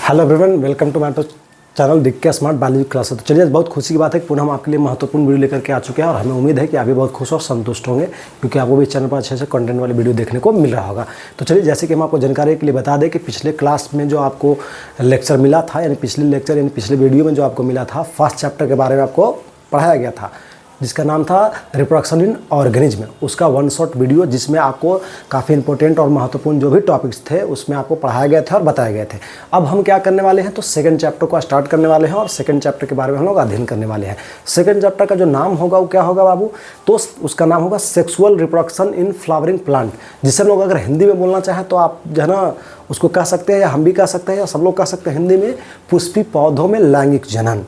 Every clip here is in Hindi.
Hello everyone, welcome to my channel दिक्के स्मार्ट बायोलॉजी क्लास। तो चलिए, बहुत खुशी की बात है कि पुनः हम आपके लिए महत्वपूर्ण वीडियो लेकर के आ चुके हैं और हमें उम्मीद है कि आप भी बहुत खुश और संतुष्ट होंगे क्योंकि आपको भी चैनल पर अच्छे से कंटेंट वाली वीडियो देखने को मिल रहा होगा। तो चलिए, जैसे कि हम आपको जानकारी के लिए बता दें कि पिछले क्लास में जो आपको लेक्चर मिला था, यानी पिछले वीडियो में जो आपको मिला था, फर्स्ट चैप्टर के बारे में आपको पढ़ाया गया था जिसका नाम था रिप्रोडक्शन इन ऑर्गेनिज्म। उसका वन शॉट वीडियो जिसमें आपको काफ़ी इंपॉर्टेंट और महत्वपूर्ण जो भी टॉपिक्स थे उसमें आपको पढ़ाए गए थे और बताए गए थे। अब हम क्या करने वाले हैं, तो सेकंड चैप्टर को स्टार्ट करने वाले हैं और सेकंड चैप्टर के बारे में हम लोग अध्ययन करने वाले हैं। सेकंड चैप्टर का जो नाम होगा वो क्या होगा बाबू, तो उसका नाम होगा sexual reproduction in flowering plant, जिसे लोग अगर हिंदी में बोलना चाहें तो आप जो है ना उसको कह सकते हैं, या हम भी कह सकते हैं, या सब लोग कह सकते हैं हिंदी में, पुष्पी पौधों में लैंगिक जनन।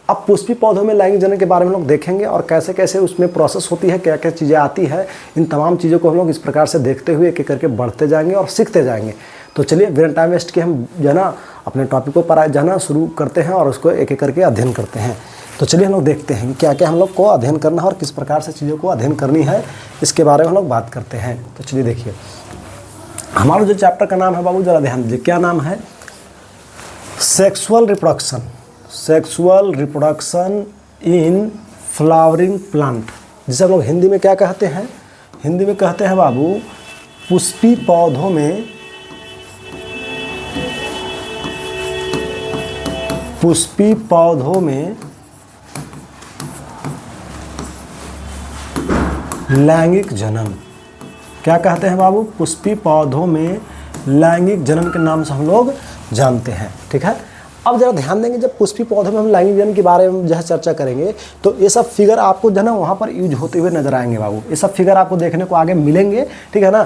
अब पुष्पी पौधों में लैंगिक जनन के बारे में हम लोग देखेंगे और कैसे कैसे उसमें प्रोसेस होती है, क्या क्या चीज़ें आती है, इन तमाम चीज़ों को हम लोग इस प्रकार से देखते हुए एक एक करके बढ़ते जाएंगे और सीखते जाएंगे। तो चलिए, बिना टाइम वेस्ट के हम जो है ना अपने टॉपिक को पर जाना शुरू करते हैं और उसको एक एक करके अध्ययन करते हैं। तो चलिए, हम लोग देखते हैं कि क्या क्या हम लोग को अध्ययन करना है और किस प्रकार से चीज़ों को अध्ययन करनी है, इसके बारे में हम लोग बात करते हैं। तो चलिए देखिए, हमारा जो चैप्टर का नाम है बाबू, ज़रा ध्यान दीजिए, क्या नाम है, sexual reproduction in flowering plant, जिसे हम लोग हिंदी में क्या कहते हैं, हिंदी में कहते हैं बाबू पुष्पी पौधों में लैंगिक जनन। क्या कहते हैं बाबू, पुष्पी पौधों में लैंगिक जनन के नाम से हम लोग जानते हैं। ठीक है, अब जरा ध्यान देंगे, जब पुष्पी पौधों में हम लैंगिक जनन के बारे में जो है चर्चा करेंगे तो ये सब फिगर आपको जो है ना वहाँ पर यूज होते हुए नजर आएंगे बाबू। ये सब फिगर आपको देखने को आगे मिलेंगे, ठीक है ना।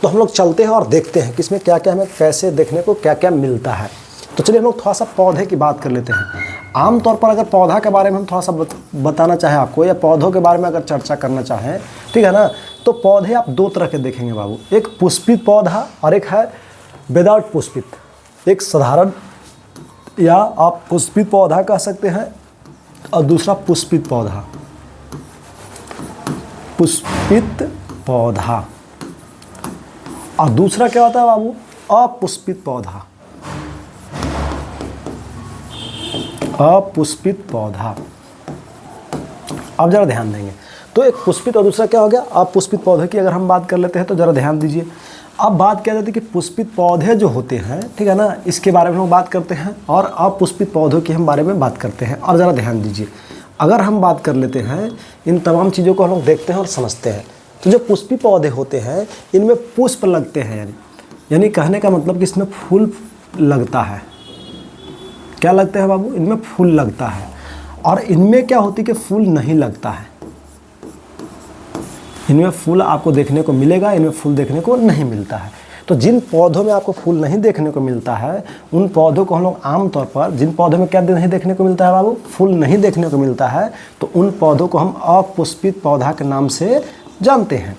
तो हम लोग चलते हैं और देखते हैं कि इसमें क्या क्या हमें कैसे देखने को क्या क्या मिलता है। तो चलिए, हम लोग थोड़ा सा पौधे की बात कर लेते हैं। आमतौर पर अगर पौधा के बारे में हम थोड़ा सा बताना चाहें आपको, या पौधों के बारे में अगर चर्चा करना चाहें, ठीक है ना, तो पौधे आप दो तरह के देखेंगे बाबू, एक पुष्पित पौधा और एक है विदाउट पुष्पित। एक साधारण या आप पुष्पित पौधा कह सकते हैं और दूसरा पुष्पित पौधा, और दूसरा क्या होता है बाबू, अपुष्पित पौधा। अब जरा ध्यान देंगे, तो एक पुष्पित और दूसरा क्या हो गया, अपुष्पित पौधे की अगर हम बात कर लेते हैं तो जरा ध्यान दीजिए। अब बात क्या जाती है कि पुष्पित पौधे जो होते हैं, ठीक है ना, इसके बारे में हम बात करते हैं और अपुष्पित पौधों के हम बारे में बात करते हैं। अब ज़रा ध्यान दीजिए, अगर हम बात कर लेते हैं, इन तमाम चीज़ों को हम लोग देखते हैं और समझते हैं, तो जो पुष्पी पौधे होते हैं इनमें पुष्प लगते हैं, यानी कहने का मतलब कि इसमें फूल लगता है। क्या लगता है बाबू, इनमें फूल लगता है। और इनमें क्या होती है कि फूल नहीं लगता है, इनमें फूल आपको देखने को मिलेगा, इनमें फूल देखने को नहीं मिलता है। तो जिन पौधों में आपको फूल नहीं देखने को मिलता है उन पौधों को हम लोग आमतौर पर, जिन पौधों में क्या नहीं देखने को मिलता है बाबू, फूल नहीं देखने को मिलता है, तो उन पौधों को हम अपुष्पित पौधा के नाम से जानते हैं।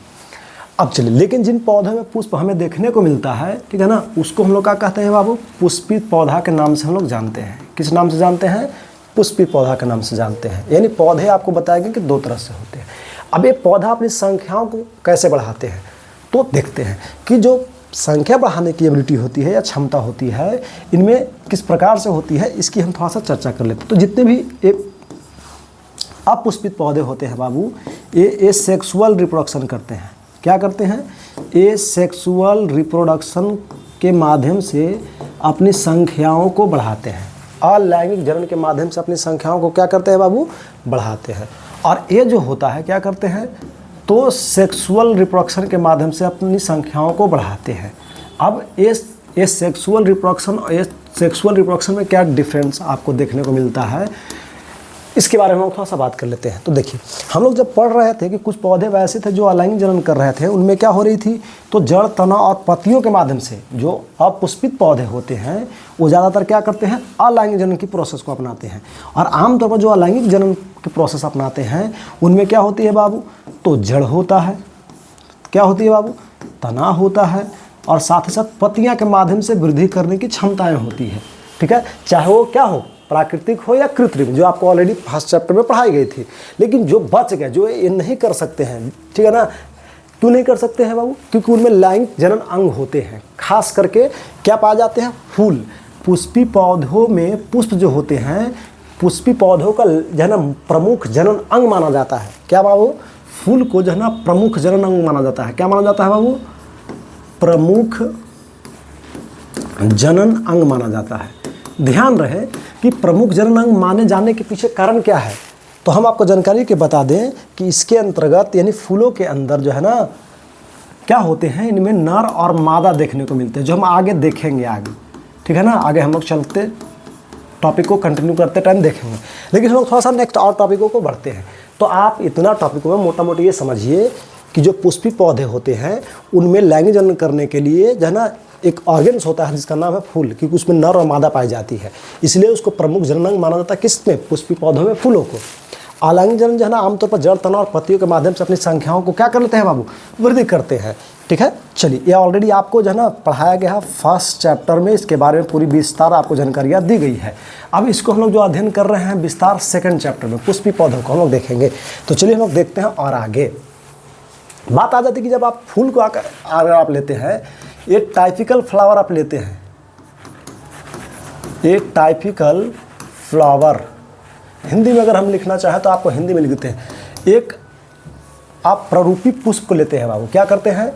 अब चलिए, लेकिन जिन पौधों में पुष्प हमें देखने को मिलता है, ठीक है ना, उसको हम लोग क्या कहते हैं बाबू, पुष्पित पौधा के नाम से हम लोग जानते हैं। किस नाम से जानते हैं, पुष्पित पौधा के नाम से जानते हैं। यानी पौधे आपको बताएंगे कि दो तरह से होते हैं। अब ये पौधा अपनी संख्याओं को कैसे बढ़ाते हैं, तो देखते हैं कि जो संख्या बढ़ाने की एबिलिटी होती है या क्षमता होती है, इनमें किस प्रकार से होती है, इसकी हम थोड़ा सा चर्चा कर लेते हैं। तो जितने भी अपुष्पित पौधे होते हैं बाबू, ये सेक्सुअल रिप्रोडक्शन करते हैं। क्या करते हैं, ये सेक्सुअल रिप्रोडक्शन के माध्यम से अपनी संख्याओं को बढ़ाते हैं। अलैंगिक जनन के माध्यम से अपनी संख्याओं को क्या करते हैं बाबू, बढ़ाते हैं। और ये जो होता है क्या करते हैं, तो सेक्सुअल रिप्रोडक्शन के माध्यम से अपनी संख्याओं को बढ़ाते हैं। अब ये सेक्सुअल रिप्रोडक्शन में क्या डिफरेंस आपको देखने को मिलता है, इसके बारे में हम थोड़ा सा बात कर लेते हैं। तो देखिए, हम लोग जब पढ़ रहे थे कि कुछ पौधे वैसे थे जो अलैंगिक जनन कर रहे थे, उनमें क्या हो रही थी, तो जड़, तना और पत्तियों के माध्यम से जो अपुष्पित पौधे होते हैं वो ज़्यादातर क्या करते हैं, अलैंगिक जनन की प्रोसेस को अपनाते हैं। और आमतौर पर जो अलैंगिक जनन की प्रोसेस अपनाते हैं उनमें क्या होती है बाबू, तो जड़ होता है, क्या होती है बाबू, तना होता है, और साथ ही साथ पत्तियाँ के माध्यम से वृद्धि करने की क्षमताएँ होती है। ठीक है, चाहे वो क्या हो, प्राकृतिक हो या कृत्रिम, जो आपको ऑलरेडी फर्स्ट चैप्टर में पढ़ाई गई थी। लेकिन जो बच गए, जो ये नहीं कर सकते हैं, ठीक है ना, क्यों नहीं कर सकते हैं बाबू, क्योंकि उनमें लैंगिक जनन अंग होते हैं। खास करके क्या पाए जाते हैं, फूल। पुष्पी पौधों में पुष्प जो होते हैं, पुष्पी पौधों का जो है ना प्रमुख जनन अंग माना जाता है। क्या बाबू? फूल को जो है ना प्रमुख जनन अंग माना जाता है। क्या माना जाता है बाबू? प्रमुख जनन अंग माना जाता है। ध्यान रहे कि प्रमुख जनन अंग माने जाने के पीछे कारण क्या है, तो हम आपको जानकारी के बता दें कि इसके अंतर्गत यानी फूलों के अंदर जो है ना क्या होते हैं, इनमें नर और मादा देखने को मिलते हैं, जो हम आगे देखेंगे आगे, ठीक है ना। आगे हम लोग चलते टॉपिक को कंटिन्यू करते टाइम देखेंगे, लेकिन हम लोग थोड़ा सा नेक्स्ट और टॉपिकों को बढ़ते हैं। तो आप इतना टॉपिकों में मोटा मोटी ये समझिए कि जो पुष्पी पौधे होते हैं उनमें लैंगिक जनन करने के लिए जो है ना एक ऑर्गेन्स होता है जिसका नाम है फूल, क्योंकि उसमें नर और मादा पाई जाती है, इसलिए उसको प्रमुख जननांग माना जाता है। किसमें? पुष्पी पौधों में, फूलों को। अलैंगिक जनन जो है ना आमतौर पर जड़, तना और पत्तियों के माध्यम से अपनी संख्याओं को क्या कर लेते हैं बाबू? वृद्धि करते हैं, ठीक है। चलिए, ये ऑलरेडी आपको जो है ना पढ़ाया गया है फर्स्ट चैप्टर में, इसके बारे में पूरी विस्तार आपको जानकारियाँ दी गई है। अब इसको हम लोग जो अध्ययन कर रहे हैं विस्तार सेकंड चैप्टर में, पुष्पी पौधों को हम लोग देखेंगे। तो चलिए हम लोग देखते हैं और आगे बात आ जाती है कि जब आप फूल को अगर आप लेते हैं, एक टाइपिकल फ्लावर आप लेते हैं, एक टाइपिकल फ्लावर, हिंदी में अगर हम लिखना चाहें तो आपको हिंदी में लिखते हैं। एक आप प्रारूपी पुष्प को लेते हैं बाबू, क्या करते हैं?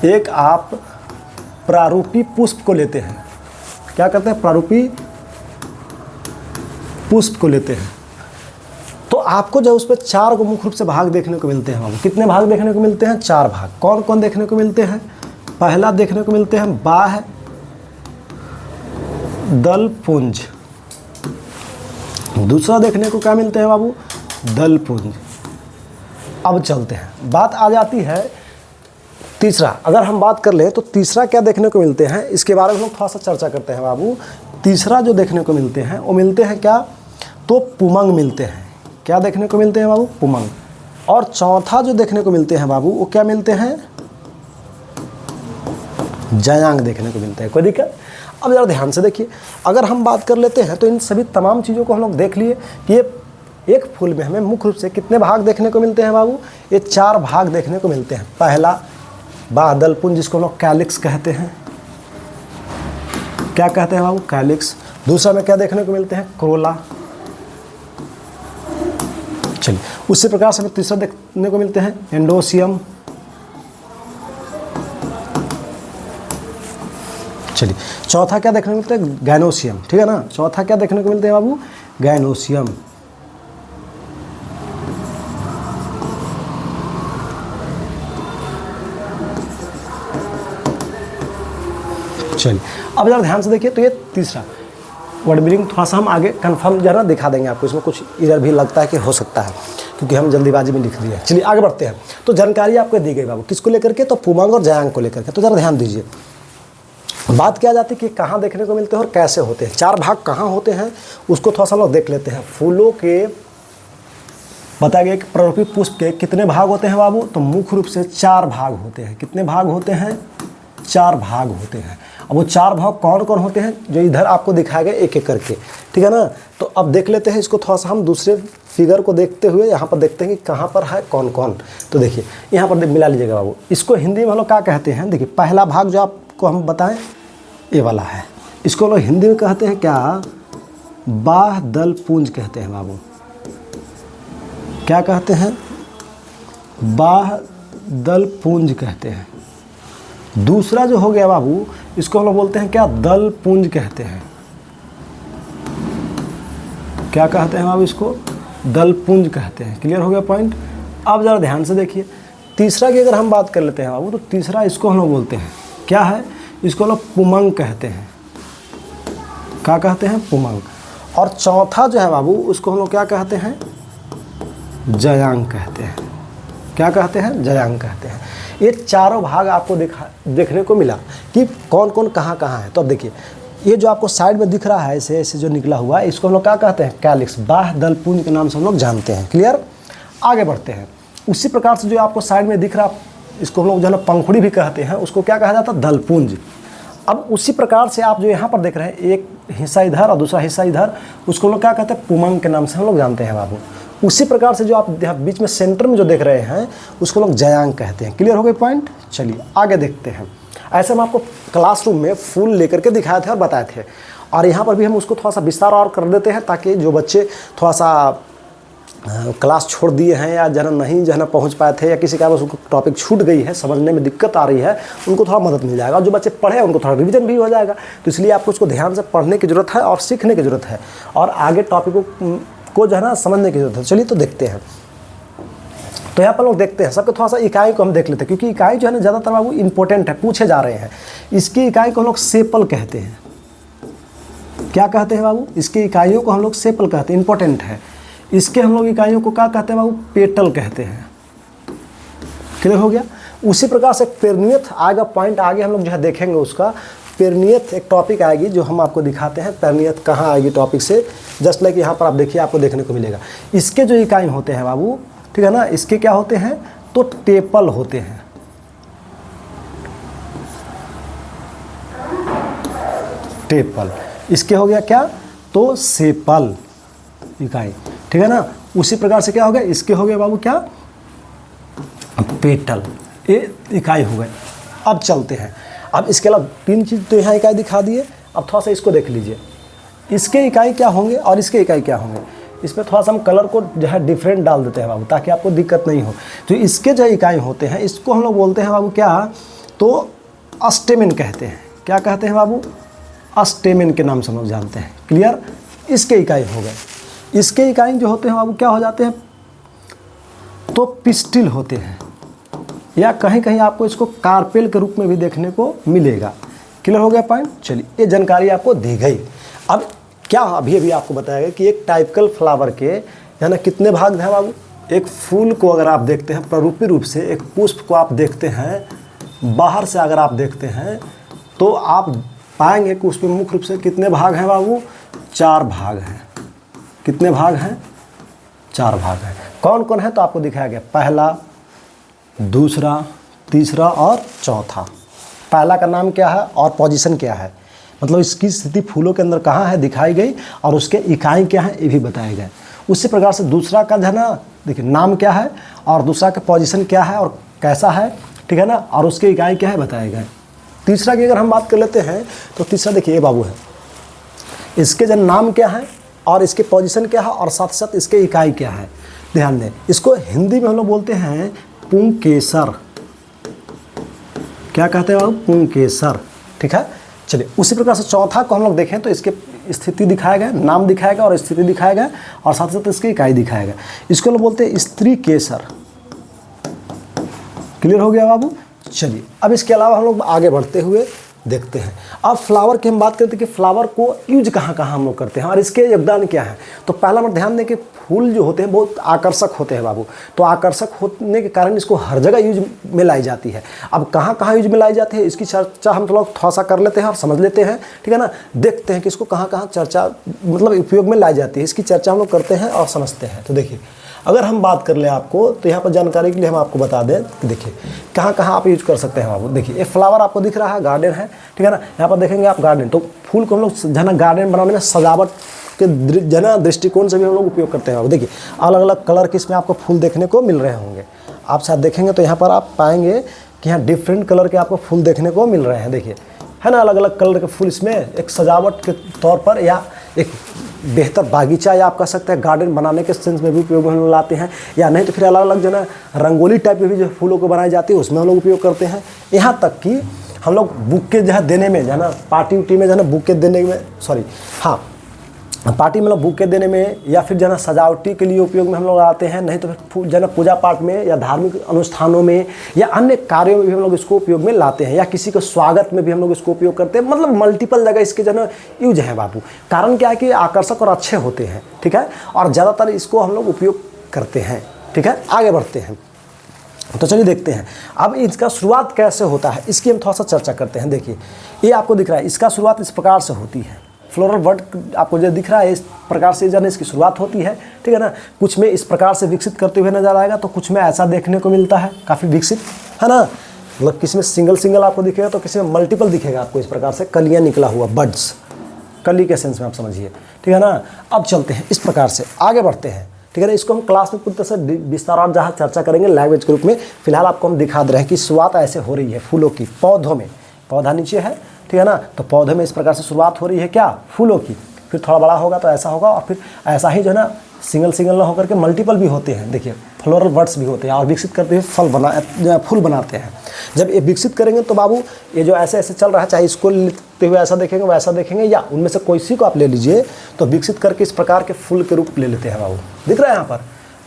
एक आप प्रारूपी पुष्प को लेते हैं, क्या करते हैं? प्रारूपी पुष्प को लेते हैं, तो आपको जब उस पर 4 को मुख्य रूप से भाग देखने को मिलते हैं बाबू। कितने भाग देखने को मिलते हैं? 4 भाग। कौन कौन देखने को मिलते हैं? पहला देखने को मिलते हैं बाह्य दल पुंज, दूसरा देखने को क्या मिलते हैं बाबू? दल पुंज। अब चलते हैं, बात आ जाती है तीसरा। अगर हम बात कर ले तो तीसरा क्या देखने को मिलते हैं, इसके बारे में हम थोड़ा सा चर्चा करते हैं बाबू। तीसरा जो देखने को मिलते हैं वो मिलते हैं क्या? तो पुमंग मिलते हैं। क्या देखने को मिलते हैं बाबू? पुमंग। और चौथा जो देखने को मिलते हैं बाबू वो क्या मिलते हैं? जयांग देखने को मिलते हैं। कोई दिक्कत? अब ज़रा ध्यान से देखिए, अगर हम बात कर लेते हैं तो इन सभी तमाम चीज़ों को हम लोग देख लिए कि ये एक फूल में हमें मुख्य रूप से कितने भाग देखने को मिलते हैं बाबू? ये 4 भाग देखने को मिलते हैं। पहला बादल पुंज, जिसको हम लोग कैलिक्स कहते हैं। क्या कहते हैं बाबू? कैलिक्स। दूसरा में क्या देखने को मिलते हैं? क्रोला। चलिए, उसी प्रकार से हमें तीसरा देखने को मिलते हैं एंडोसियम। चलिए, चौथा क्या देखने को मिलता है? गैनोसियम, ठीक है ना। चौथा क्या देखने को मिलते हैं बाबू? गैनोसियम। चलिए, अब जरा ध्यान से देखिए, तो ये तीसरा वर्ड मीनिंग थोड़ा सा हम आगे कंफर्म जरा दिखा देंगे आपको। इसमें कुछ इधर भी लगता है कि हो सकता है, क्योंकि हम जल्दीबाजी में लिख दिए। चलिए आगे बढ़ते हैं। तो जानकारी आपको दी गई बाबू, किसको लेकर के? तो पुमंग और जयांग को लेकर के। तो जरा ध्यान दीजिए, बात क्या जाती है कि कहाँ देखने को मिलते हैं और कैसे होते हैं। 4 भाग कहाँ होते हैं उसको थोड़ा सा लोग देख लेते हैं। फूलों के बताया गया कि प्रारूपी पुष्प के कितने भाग होते हैं बाबू? तो मुख्य रूप से 4 भाग होते हैं। कितने भाग होते हैं? 4 भाग होते हैं। अब वो 4 भाग कौन कौन होते हैं जो इधर आपको दिखाए गए एक एक करके, ठीक है ना। तो अब देख लेते हैं इसको थोड़ा सा हम दूसरे फिगर को देखते हुए, यहाँ पर देखते हैं कि कहाँ पर है कौन कौन। तो देखिए यहाँ पर मिला लीजिएगा बाबू। इसको हिंदी में हम लोग क्या कहते हैं? देखिए, पहला भाग जो आपको हम बताएं ये वाला है, इसको लोग हिंदी में कहते हैं क्या? बाह्य दल पुंज कहते हैं बाबू। क्या कहते हैं? बाह्य दल पुंज कहते हैं। दूसरा जो हो गया बाबू, इसको हम लोग बोलते हैं क्या? दल पुंज कहते हैं। क्या कहते हैं बाबू? इसको दल पुंज कहते हैं। क्लियर हो गया पॉइंट? अब ज़रा ध्यान से देखिए, तीसरा की अगर हम बात कर लेते हैं बाबू, तो तीसरा इसको हम लोग बोलते हैं क्या है? इसको लोग पुमंग कहते हैं। क्या कहते हैं? पुमंग। और चौथा जो है बाबू, उसको हम लोग क्या कहते हैं? जयांग कहते हैं। क्या कहते हैं? जयांग कहते हैं। ये चारों भाग आपको देखने को मिला कि कौन कौन कहाँ कहाँ है। तो अब देखिए, ये जो आपको साइड में दिख रहा है ऐसे ऐसे जो निकला हुआ है, इसको हम लोग क्या कहते हैं? कैलिक्स, बाह्य दल पुंज के नाम से हम लोग जानते हैं। क्लियर? आगे बढ़ते हैं। उसी प्रकार से जो आपको साइड में दिख रहा, इसको हम लोग जो है ना पंखुड़ी भी कहते हैं, उसको क्या कहा जाता है? दल पुंज। अब उसी प्रकार से आप जो यहाँ पर देख रहे हैं, एक हिस्सा इधर और दूसरा हिस्सा इधर, उसको हम लोग क्या कहते हैं? पुमंग के नाम से हम लोग जानते हैं बाबू। उसी प्रकार से जो आप बीच में सेंटर में जो देख रहे हैं, उसको लोग जयांग कहते हैं। क्लियर हो गए पॉइंट? चलिए आगे देखते हैं। ऐसे हम आपको क्लासरूम में फूल लेकर के दिखाए थे और बताए थे, और यहाँ पर भी हम उसको थोड़ा सा विस्तार और कर देते हैं ताकि जो बच्चे थोड़ा सा क्लास छोड़ दिए हैं या जो नहीं जो है ना पहुँच पाए थे या किसी कारण उसको टॉपिक छूट गई है, समझने में दिक्कत आ रही है, उनको थोड़ा मदद मिल जाएगा। और जो बच्चे पढ़े उनको थोड़ा रिवीजन भी हो जाएगा। तो इसलिए आपको उसको ध्यान से पढ़ने की ज़रूरत है और सीखने की ज़रूरत है और आगे टॉपिक को जो है ना समझने की ज़रूरत है। चलिए तो देखते हैं। तो यहाँ पर लोग देखते हैं, सबके थोड़ा सा इकाई को हम देख लेते हैं, क्योंकि इकाई जो है ना ज़्यादातर बाबू इंपॉर्टेंट है, पूछे जा रहे हैं। इसकी इकाई को हम लोग सेपल कहते हैं। क्या कहते हैं बाबू? इसकी इकाइयों को हम लोग सेपल कहते हैं, इंपॉर्टेंट है। इसके हम लोग इकाइयों को क्या कहते हैं बाबू? पेटल कहते हैं। क्लियर हो गया? उसी प्रकार से पेरनियत आएगा, पॉइंट आगे हम लोग जो है देखेंगे उसका। पेरनियत एक टॉपिक आएगी जो हम आपको दिखाते हैं। पेरनियत कहाँ आएगी टॉपिक से, जस्ट लाइक यहाँ पर आप देखिए, आपको देखने को मिलेगा। इसके जो इकाई होते हैं बाबू, ठीक है ना, इसके क्या होते हैं? तो टेपल होते हैं। टेपल। इसके हो गया क्या? तो सेपल इकाई, ठीक है ना। उसी प्रकार से क्या हो गया? इसके हो गए बाबू क्या? पेटल। ये इकाई हो गए। अब चलते हैं। अब इसके अलावा 3 चीज़ तो यहाँ इकाई दिखा दिए। अब थोड़ा सा इसको देख लीजिए, इसके इकाई क्या होंगे और इसके इकाई क्या होंगे। इसमें थोड़ा सा हम कलर को जो है डिफरेंट डाल देते हैं बाबू, ताकि आपको दिक्कत नहीं हो। तो इसके जो इकाई होते हैं, इसको हम लोग बोलते हैं बाबू क्या? तो अस्टेमेन कहते हैं। क्या कहते हैं बाबू? अस्टेमेन के नाम से हम लोग जानते हैं। क्लियर? इसके इकाई हो गए। इसके इकाई जो होते हैं बाबू क्या हो जाते हैं? तो पिस्टिल होते हैं, या कहीं कहीं आपको इसको कार्पेल के रूप में भी देखने को मिलेगा। क्लियर हो गया पॉइंट? चलिए, ये जानकारी आपको दी गई। अब क्या अभी आपको बताया गया कि एक टाइपिकल फ्लावर के है ना कितने भाग हैं बाबू? एक फूल को अगर आप देखते हैं प्ररूपी रूप से, एक पुष्प को आप देखते हैं बाहर से, अगर आप देखते हैं तो आप पाएंगे कि उसमें मुख्य रूप से कितने भाग हैं बाबू? 4 भाग हैं। कितने भाग हैं? 4 भाग हैं। कौन कौन है? तो आपको दिखाया गया, पहला, दूसरा, तीसरा और चौथा। पहला का नाम क्या है और पोजीशन क्या है, मतलब इसकी स्थिति फूलों के अंदर कहाँ है दिखाई गई, और उसके इकाई क्या है ये भी बताए गए। उसी प्रकार से दूसरा का जो है ना, देखिए नाम क्या है और दूसरा का पोजीशन क्या है और कैसा है, ठीक है ना, और उसके इकाई क्या है बताए गए। तीसरा की अगर हम बात कर लेते हैं तो तीसरा देखिए ये बाबू है, इसके जो नाम क्या है और इसके पोजीशन क्या है और साथ साथ इसके इकाई क्या है, ध्यान दें। इसको हिंदी में हम लोग बोलते हैं पुंकेसर। क्या कहते हैं बाबू? पुंकेसर, ठीक है। चलिए, उसी प्रकार से चौथा को हम लोग देखें तो इसके स्थिति दिखाया गया, नाम दिखाया गया और स्थिति दिखाया गया, और साथ साथ इसकी इकाई दिखाया गया। इसको लोग बोलते हैं स्त्री केसर। क्लियर हो गया बाबू? चलिए, अब इसके अलावा हम लोग आगे बढ़ते हुए देखते हैं। अब फ्लावर की हम बात करते हैं कि फ्लावर को यूज कहाँ कहाँ हम लोग करते हैं और इसके योगदान क्या है। तो पहला बात ध्यान दें कि फूल जो होते हैं बहुत आकर्षक होते हैं बाबू। तो आकर्षक होने के कारण इसको हर जगह यूज में लाई जाती है। अब कहाँ कहाँ यूज में लाई जाती है इसकी चर्चा हम थोड़ा सा कर लेते हैं और समझ लेते हैं, ठीक है ना। देखते हैं कि इसको कहाँ कहाँ चर्चा मतलब उपयोग में लाई जाती है, इसकी चर्चा हम लोग करते हैं और समझते हैं। तो देखिए, अगर हम बात कर लें आपको तो यहाँ पर जानकारी के लिए हम आपको बता दें कि देखिए कहाँ कहाँ आप यूज कर सकते हैं बाबू। देखिए, ये फ्लावर आपको दिख रहा है, गार्डन है, ठीक है ना। यहाँ पर देखेंगे आप गार्डन, तो फूल को हम लोग जो है ना गार्डन बनाने में सजावट के जो है ना दृष्टिकोण से भी हम लोग उपयोग करते हैं बाबू। देखिए, अलग अलग कलर के इसमें आपको फूल देखने को मिल रहे होंगे। आप शायद देखेंगे तो यहाँ पर आप पाएंगे कि यहाँ डिफरेंट कलर के आपको फूल देखने को मिल रहे हैं। देखिए, है ना, अलग अलग कलर के फूल इसमें एक सजावट के तौर पर या एक बेहतर बागीचा या आप कह सकते हैं गार्डन बनाने के सेंस में भी उपयोग में हम लोग लाते हैं, या नहीं तो फिर अलग अलग जो है ना रंगोली टाइप में भी जो फूलों को बनाई जाती है उसमें हम लोग उपयोग करते हैं। यहाँ तक कि हम लोग बुके जो है देने में जो है ना, पार्टी उटी में जो है ना बुके देने में, पार्टी मतलब बुके देने में या फिर जो है ना सजावटी के लिए उपयोग में हम लोग आते हैं, नहीं तो फिर जो है ना पूजा पाठ में या धार्मिक अनुष्ठानों में या अन्य कार्यों में भी हम लोग इसको उपयोग में लाते हैं, या किसी को स्वागत में भी हम लोग इसको उपयोग करते हैं। मतलब मल्टीपल जगह इसके जो है ना यूज है बाबू। कारण क्या है कि आकर्षक और अच्छे होते हैं, ठीक है, और ज़्यादातर इसको हम लोग उपयोग करते हैं, ठीक है। आगे बढ़ते हैं तो चलिए देखते हैं अब इसका शुरुआत कैसे होता है, इसकी हम थोड़ा सा चर्चा करते हैं। देखिए, ये आपको दिख रहा है, इसका शुरुआत इस प्रकार से होती है। फ्लोरल वर्ड आपको जो दिख रहा है इस प्रकार से जब इसकी शुरुआत होती है, ठीक है ना। कुछ में इस प्रकार से विकसित करते हुए नजर आएगा, तो कुछ में ऐसा देखने को मिलता है काफ़ी विकसित, है ना। मतलब किसी में सिंगल आपको दिखेगा तो किसी में मल्टीपल दिखेगा आपको, इस प्रकार से कलियाँ निकला हुआ, बर्ड्स, कली के सेंस में आप समझिए, ठीक है ना। अब चलते हैं इस प्रकार से आगे बढ़ते हैं, ठीक है ना। इसको हम क्लास में पूरी तरह से विस्तार और जहाँ चर्चा करेंगे लैंग्वेज के रूप में। फिलहाल आपको हम दिखा दे रहे हैं कि शुरुआत ऐसे हो रही है फूलों की, पौधों में, पौधा नीचे है, ठीक है ना। तो पौधे में इस प्रकार से शुरुआत हो रही है क्या, फूलों की, फिर थोड़ा बड़ा होगा तो ऐसा होगा, और फिर ऐसा ही जो है ना सिंगल सिंगल ना होकर के मल्टीपल भी होते हैं। देखिए फ्लोरल बर्ड्स भी होते हैं और विकसित करते हुए फूल बनाते हैं। जब ये विकसित करेंगे तो बाबू ये जो ऐसे ऐसे चल रहा है, चाहे इसको लेते हुए ऐसा देखेंगे वैसा देखेंगे, या उनमें से कोई सी को आप ले लीजिए, तो विकसित करके इस प्रकार के फूल के रूप ले लेते हैं बाबू। दिख रहा है यहाँ पर।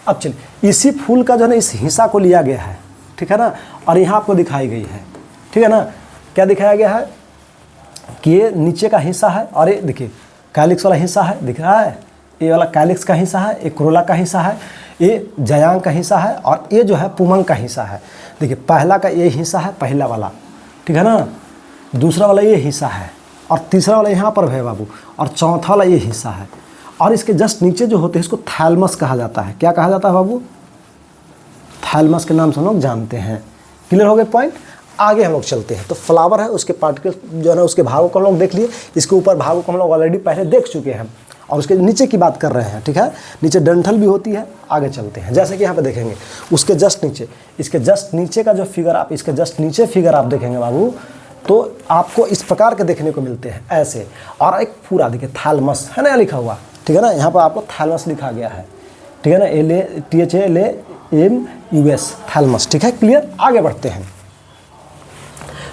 अब चलिए इसी फूल का जो है ना इस हिस्सा को लिया गया है, ठीक है ना, और यहाँ आपको दिखाई गई है, ठीक है ना। क्या दिखाया गया है कि ये नीचे का हिस्सा है, और ये देखिए कैलिक्स वाला हिस्सा है, दिख रहा है, ये वाला कैलिक्स का हिस्सा है, एक कोरोला का हिस्सा है, ये जायांग का हिस्सा है, और ये जो है पुमंग का हिस्सा है। देखिए पहला का ये हिस्सा है, पहला वाला, ठीक है ना, दूसरा वाला ये हिस्सा है, और तीसरा वाला यहाँ पर है बाबू, और चौथा वाला ये हिस्सा है। और इसके जस्ट नीचे जो होते हैं इसको थैलमस कहा जाता है। क्या कहा जाता है बाबू, थैलमस के नाम से हम लोग जानते हैं। क्लियर हो गए पॉइंट। आगे हम लोग चलते हैं। तो फ्लावर है, उसके पार्टिकल जो है ना उसके भागों को हम लोग देख लिए, इसके ऊपर भागों को हम लोग ऑलरेडी पहले देख चुके हैं, और उसके नीचे की बात कर रहे हैं, ठीक है। नीचे डंठल भी होती है। आगे चलते हैं, जैसे कि यहाँ पे देखेंगे उसके जस्ट नीचे, इसके जस्ट नीचे का जो फिगर आप, इसके जस्ट नीचे फिगर आप देखेंगे बाबू, तो आपको इस प्रकार के देखने को मिलते हैं ऐसे। और एक पूरा देखिए थैलमस है ना लिखा हुआ, ठीक है ना, यहाँ पर आपको थैलमस लिखा गया है, ठीक है ना, THALAMUS थैलमस, ठीक है। क्लियर। आगे बढ़ते हैं।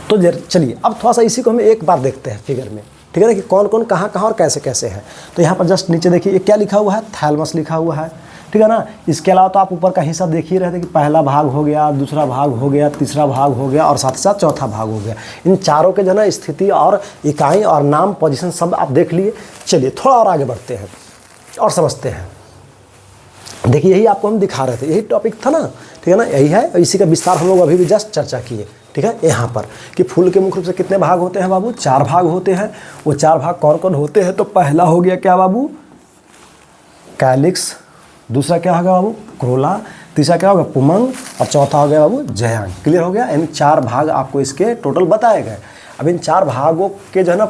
तो चलिए अब थोड़ा सा इसी को हम एक बार देखते हैं फिगर में, ठीक है ना, कि कौन कौन कहाँ कहाँ और कैसे कैसे है। तो यहाँ पर जस्ट नीचे देखिए ये क्या लिखा हुआ है, थैलमस लिखा हुआ है, ठीक है ना। इसके अलावा तो आप ऊपर का हिस्सा देख ही रहे थे कि पहला भाग हो गया, दूसरा भाग हो गया, तीसरा भाग हो गया, और साथ ही साथ चौथा भाग हो गया। इन चारों के जो है ना स्थिति और इकाई और नाम पोजीशन सब आप देख लिए। चलिए थोड़ा और आगे बढ़ते हैं और समझते हैं। देखिए यही आपको हम दिखा रहे थे, यही टॉपिक था ना, ठीक है ना, यही है, और इसी का विस्तार हम लोग अभी भी जस्ट चर्चा किए, ठीक है। यहाँ पर कि फूल के मुख्य रूप से कितने भाग होते हैं बाबू, 4 भाग होते हैं। वो 4 भाग कौन कौन होते हैं, तो पहला हो गया क्या बाबू, कैलिक्स, दूसरा क्या होगा बाबू, क्रोला, तीसरा क्या होगा, पुमंग, और चौथा हो गया बाबू जयांग। क्लियर हो गया। यानी 4 भाग आपको इसके टोटल बताए गए। अब इन 4 भागों के जो है ना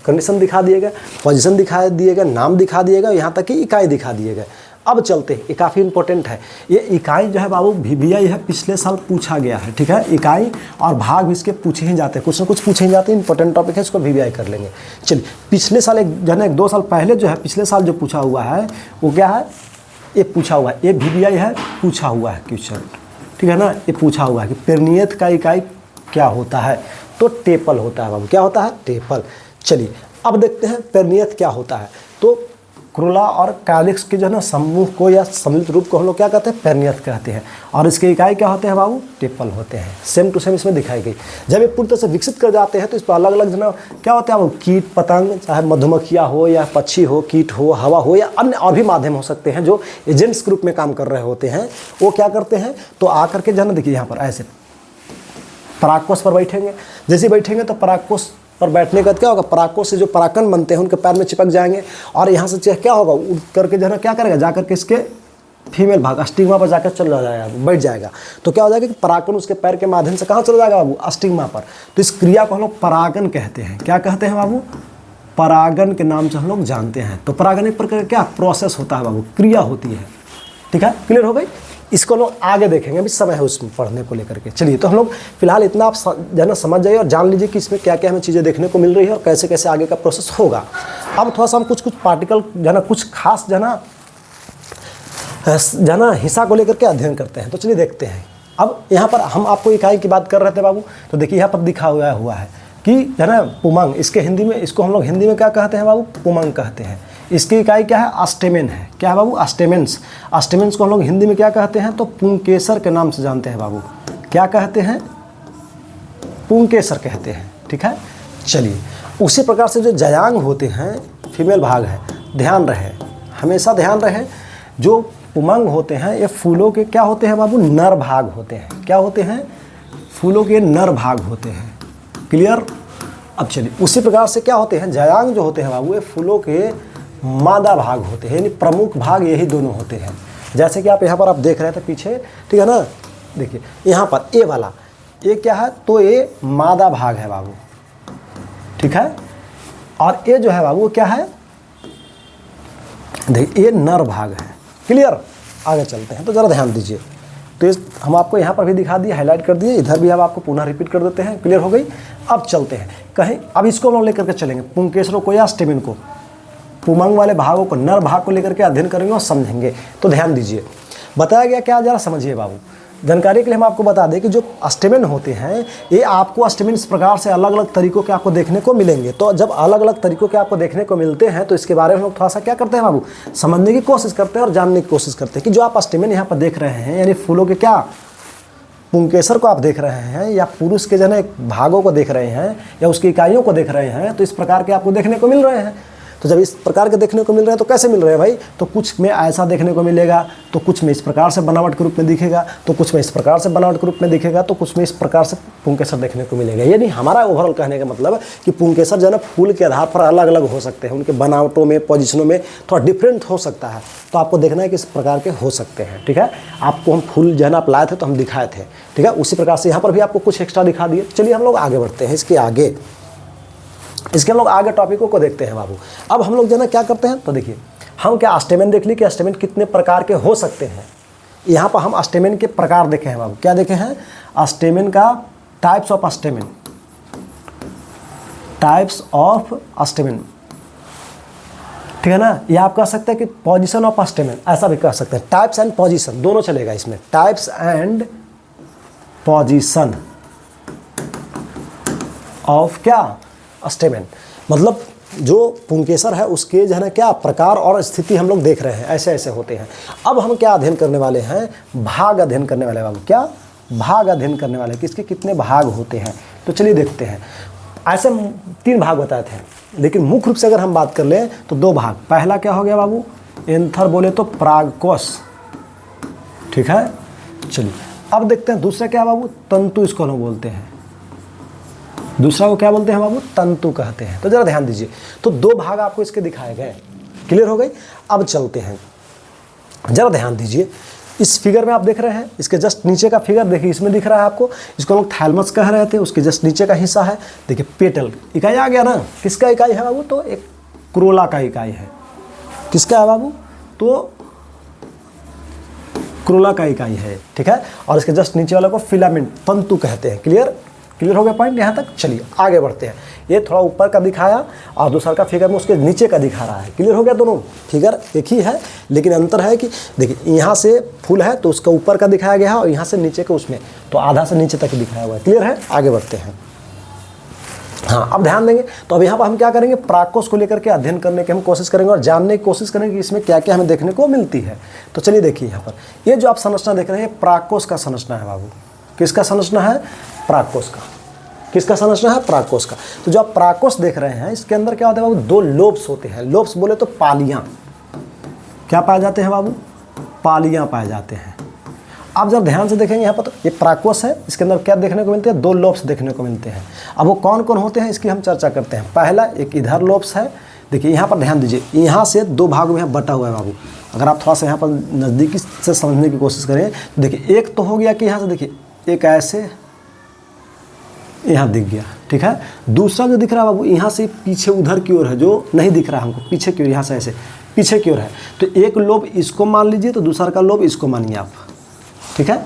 कंडीशन दिखा दिए गए, पोजीशन दिखा दिए गए, नाम दिखा दिए गए, यहाँ तक कि इकाई दिखा दिए गए। अब चलते हैं, ये काफ़ी इंपॉर्टेंट है। ये इकाई जो है बाबू VBI है, पिछले साल पूछा गया है, ठीक है। इकाई और भाग भी इसके पूछे ही जाते हैं, कुछ ना कुछ पूछे ही जाते हैं। इंपॉर्टेंट टॉपिक है, इसको VBI कर लेंगे। चलिए पिछले साल एक जो है ना 2 साल पहले जो है, पिछले साल जो पूछा हुआ है वो क्या है, ये पूछा हुआ है, ये VBI है, पूछा हुआ है क्वेश्चन, ठीक है ना। ये पूछा हुआ है कि पेरनियत का इकाई क्या होता है, तो टेपल होता है बाबू। क्या होता है, टेपल। चलिए अब देखते हैं पेरनियत क्या होता है। तो क्रोला और कैलिक्स के जो है ना समूह को या सम्मिलित रूप को हम लोग क्या कहते हैं, पेरनियत कहते हैं, और इसके इकाई क्या होते हैं बाबू, टेपल होते हैं। सेम टू सेम इसमें दिखाई गई। जब ये पूरी तरह से विकसित कर जाते हैं तो इस पर अलग अलग जो है क्या होते हैं बाबू, कीट पतंग, चाहे मधुमक्खियाँ हो या पक्षी हो, कीट हो, हवा हो, या अन्य और भी माध्यम हो सकते हैं जो एजेंट्स के रूप में काम कर रहे होते हैं, वो क्या करते हैं, तो आकर के जो है ना देखिए यहाँ पर ऐसे परागकोश पर बैठेंगे। जैसे बैठेंगे तो परागकोश पर बैठने के बाद क्या होगा, परागकोश से जो परागकण बनते हैं उनके पैर में चिपक जाएंगे, और यहाँ से क्या होगा, उड़ करके जो है ना क्या करेगा, जाकर के इसके फीमेल भाग स्टिग्मा पर जाकर चल जाएगा, बैठ जाएगा। तो क्या हो जाएगा कि परागकण उसके पैर के माध्यम से कहाँ चला जाएगा बाबू, स्टिग्मा पर। तो इस क्रिया को हम लोग परागन कहते हैं। क्या कहते हैं बाबू, परागन के नाम से हम लोग जानते हैं। तो परागन एक प्रकार क्या प्रोसेस होता है बाबू, क्रिया होती है, ठीक है। क्लियर हो गई। इसको लोग आगे देखेंगे, अभी समय है उसमें पढ़ने को लेकर के। चलिए तो हम लोग फिलहाल इतना आप जो है ना समझ जाइए और जान लीजिए कि इसमें क्या क्या हमें चीज़ें देखने को मिल रही है और कैसे कैसे आगे का प्रोसेस होगा। अब थोड़ा सा हम कुछ पार्टिकल जो है ना, कुछ खास जो है ना हिस्सा को लेकर के अध्ययन करते हैं। तो चलिए देखते हैं। अब यहाँ पर हम आपको इकाई की बात कर रहे थे बाबू, तो देखिए यहाँ पर दिखा हुआ है कि जो है ना पुमंग, इसके हिंदी में, इसको हम लोग हिंदी में क्या कहते हैं बाबू, पुमंग कहते हैं। इसकी इकाई क्या है, अस्टेमेन है। क्या है बाबू, अस्टेमेंस। अस्टेमेंस को हम लोग हिंदी में क्या कहते हैं, तो पुंकेसर के नाम से जानते हैं बाबू। क्या कहते हैं, पुंकेसर कहते हैं, ठीक है। चलिए उसी प्रकार से जो जयांग होते हैं, फीमेल भाग है, ध्यान रहे, हमेशा ध्यान रहे, जो पुमंग होते हैं ये फूलों के क्या होते हैं बाबू, नर भाग होते हैं। क्या होते हैं, फूलों के नर भाग होते हैं। क्लियर। अब चलिए उसी प्रकार से क्या होते हैं, जयांग जो होते हैं बाबू ये फूलों के मादा भाग होते हैं, यानी प्रमुख भाग यही दोनों होते हैं। जैसे कि आप यहाँ पर आप देख रहे थे पीछे, ठीक है ना, देखिए यहाँ पर ए वाला, ये क्या है, तो ये मादा भाग है बाबू, ठीक है। और ये जो है बाबू क्या है, देखिए ये नर भाग है। क्लियर। आगे चलते हैं, तो ज़रा ध्यान दीजिए। तो हम आपको यहाँ पर भी दिखा दिए, हाईलाइट कर दिए, इधर भी हम आपको पुनः रिपीट कर देते हैं। क्लियर हो गई। अब चलते हैं कहीं, अब इसको हम लोग लेकर के चलेंगे पुंकेसरों को या स्टेमिन को, पुमंग वाले भागों को, नर भाग को लेकर के अध्ययन करेंगे और समझेंगे। तो ध्यान दीजिए, बताया गया क्या, जरा समझिए बाबू। जानकारी के लिए हम आपको बता दें कि जो स्टेमिन होते हैं ये आपको स्टेमिन इस प्रकार से अलग अलग तरीकों के आपको देखने को मिलेंगे। तो जब अलग अलग तरीकों के आपको देखने को मिलते हैं तो इसके बारे में हम लोग थोड़ा सा क्या करते हैं बाबू, समझने की कोशिश करते हैं और जानने की कोशिश करते हैं कि जो आप स्टेमिन यहाँ पर देख रहे हैं, यानी फूलों के क्या पुंकेसर को आप देख रहे हैं, या पुरुष के जन भागों को देख रहे हैं, या उसकी इकाइयों को देख रहे हैं, तो इस प्रकार के आपको देखने को मिल रहे हैं। तो जब इस प्रकार के देखने को मिल रहे हैं तो कैसे मिल रहे हैं भाई, तो कुछ में ऐसा देखने को मिलेगा, तो कुछ में इस प्रकार से बनावट के रूप में दिखेगा, तो कुछ में इस प्रकार से बनावट के रूप में दिखेगा, तो कुछ में इस प्रकार से पुंकेसर देखने को मिलेगा। यानी हमारा ओवरऑल कहने का मतलब है कि पुंकेसर जो है फूल के आधार पर अलग अलग हो सकते हैं, उनके बनावटों में, पोजिशनों में थोड़ा डिफरेंट हो सकता है। तो आपको देखना है कि इस प्रकार के हो सकते हैं। ठीक है, आपको हम फूल जो है ना आप लाए थे तो हम दिखाए थे। ठीक है, उसी प्रकार से यहाँ पर भी आपको कुछ एक्स्ट्रा दिखा दिए। चलिए हम लोग आगे बढ़ते हैं, इसके हम लोग आगे टॉपिकों को देखते हैं बाबू। अब हम लोग जो है ना क्या करते हैं, तो देखिए हम क्या स्टेमिन देख ली कि स्टेमिन कितने प्रकार के हो सकते हैं। यहाँ पर हम स्टेमिन के प्रकार देखे हैं बाबू, क्या देखे हैं, स्टेमिन का types of stamen, types of stamen. ठीक है ना, या आप कह सकते हैं कि पोजीशन ऑफ स्टेमिन, ऐसा भी कह सकते हैं। टाइप्स एंड पोजीशन दोनों चलेगा इसमें, टाइप्स एंड पोजीशन ऑफ क्या स्टेमिन, मतलब जो पुंकेसर है उसके जो है ना क्या प्रकार और स्थिति हम लोग देख रहे हैं, ऐसे ऐसे होते हैं। अब हम क्या अध्ययन करने वाले हैं, भाग अध्ययन करने वाले बाबू। क्या भाग अध्ययन करने वाले, किसके कितने भाग होते हैं, तो चलिए देखते हैं। ऐसे 3 भाग बताए थे, लेकिन मुख्य रूप से अगर हम बात कर लें तो 2 भाग। पहला क्या हो गया बाबू, एंथर बोले तो परागकोश। ठीक है, चलिए अब देखते हैं दूसरा क्या बाबू, तंतु इसको हम बोलते हैं। दूसरा को क्या बोलते हैं बाबू, तंतु कहते हैं। तो जरा ध्यान दीजिए, तो 2 भाग आपको इसके दिखाए गए, क्लियर हो गई। अब चलते हैं, जरा ध्यान दीजिए, इस फिगर में आप देख रहे हैं, इसके जस्ट नीचे का फिगर देखिए, इसमें दिख रहा है आपको, इसको हम लोग थैलमस कह रहे थे, उसके जस्ट नीचे का हिस्सा है, देखिए पेटल इकाई आ गया ना। किसका इकाई है बाबू, तो एक क्रोला का इकाई है। किसका है बाबू, तो क्रोला का इकाई है। ठीक है, और इसके जस्ट नीचे वाला को फिलामेंट, तंतु कहते हैं। क्लियर हो गया पॉइंट यहाँ तक। चलिए आगे बढ़ते हैं, ये थोड़ा ऊपर का दिखाया और दूसरा का फिगर में उसके नीचे का दिखा रहा है। क्लियर हो गया, दोनों फिगर एक ही है, लेकिन अंतर है कि देखिए यहाँ से फूल है तो उसका ऊपर का दिखाया गया है, और यहाँ से नीचे का उसमें तो आधा से नीचे तक दिखाया हुआ है। क्लियर है, आगे बढ़ते हैं। हाँ, अब ध्यान देंगे, तो अब यहाँ पर हम क्या करेंगे, परागकोश को लेकर के अध्ययन करने की हम कोशिश करेंगे और जानने की कोशिश करेंगे कि इसमें क्या क्या हमें देखने को मिलती है। तो चलिए देखिए, यहाँ पर ये जो आप संरचना देख रहे हैं परागकोश का संरचना है बाबू। किसका संरचना है, परागकोश का। किसका संरचना है, परागकोश का। तो जो आप परागकोश देख रहे हैं इसके अंदर क्या होता है बाबू, 2 लोब्स होते हैं। लोब्स बोले तो पालियां, क्या पाए जाते हैं बाबू, पालियां पाए जाते हैं। आप जब ध्यान से देखेंगे यहाँ पर, तो ये परागकोश है, इसके अंदर क्या देखने को मिलते हैं, 2 लोब्स देखने को मिलते हैं। अब वो कौन कौन होते हैं इसकी हम चर्चा करते हैं। पहला एक इधर लोब्स है, देखिए यहाँ पर ध्यान दीजिए, यहाँ से 2 भागों में बटा हुआ है बाबू। अगर आप थोड़ा सा यहाँ पर नज़दीकी से समझने की कोशिश करें तो देखिए, एक तो हो गया कि यहाँ से देखिए एक ऐसे यहाँ दिख गया। ठीक है, दूसरा जो दिख रहा है बाबू यहाँ से पीछे उधर की ओर है, जो नहीं दिख रहा हमको, पीछे की ओर, यहाँ से ऐसे पीछे की ओर है। तो एक लोब इसको मान लीजिए, तो दूसरा का लोब इसको मानिए आप। ठीक है,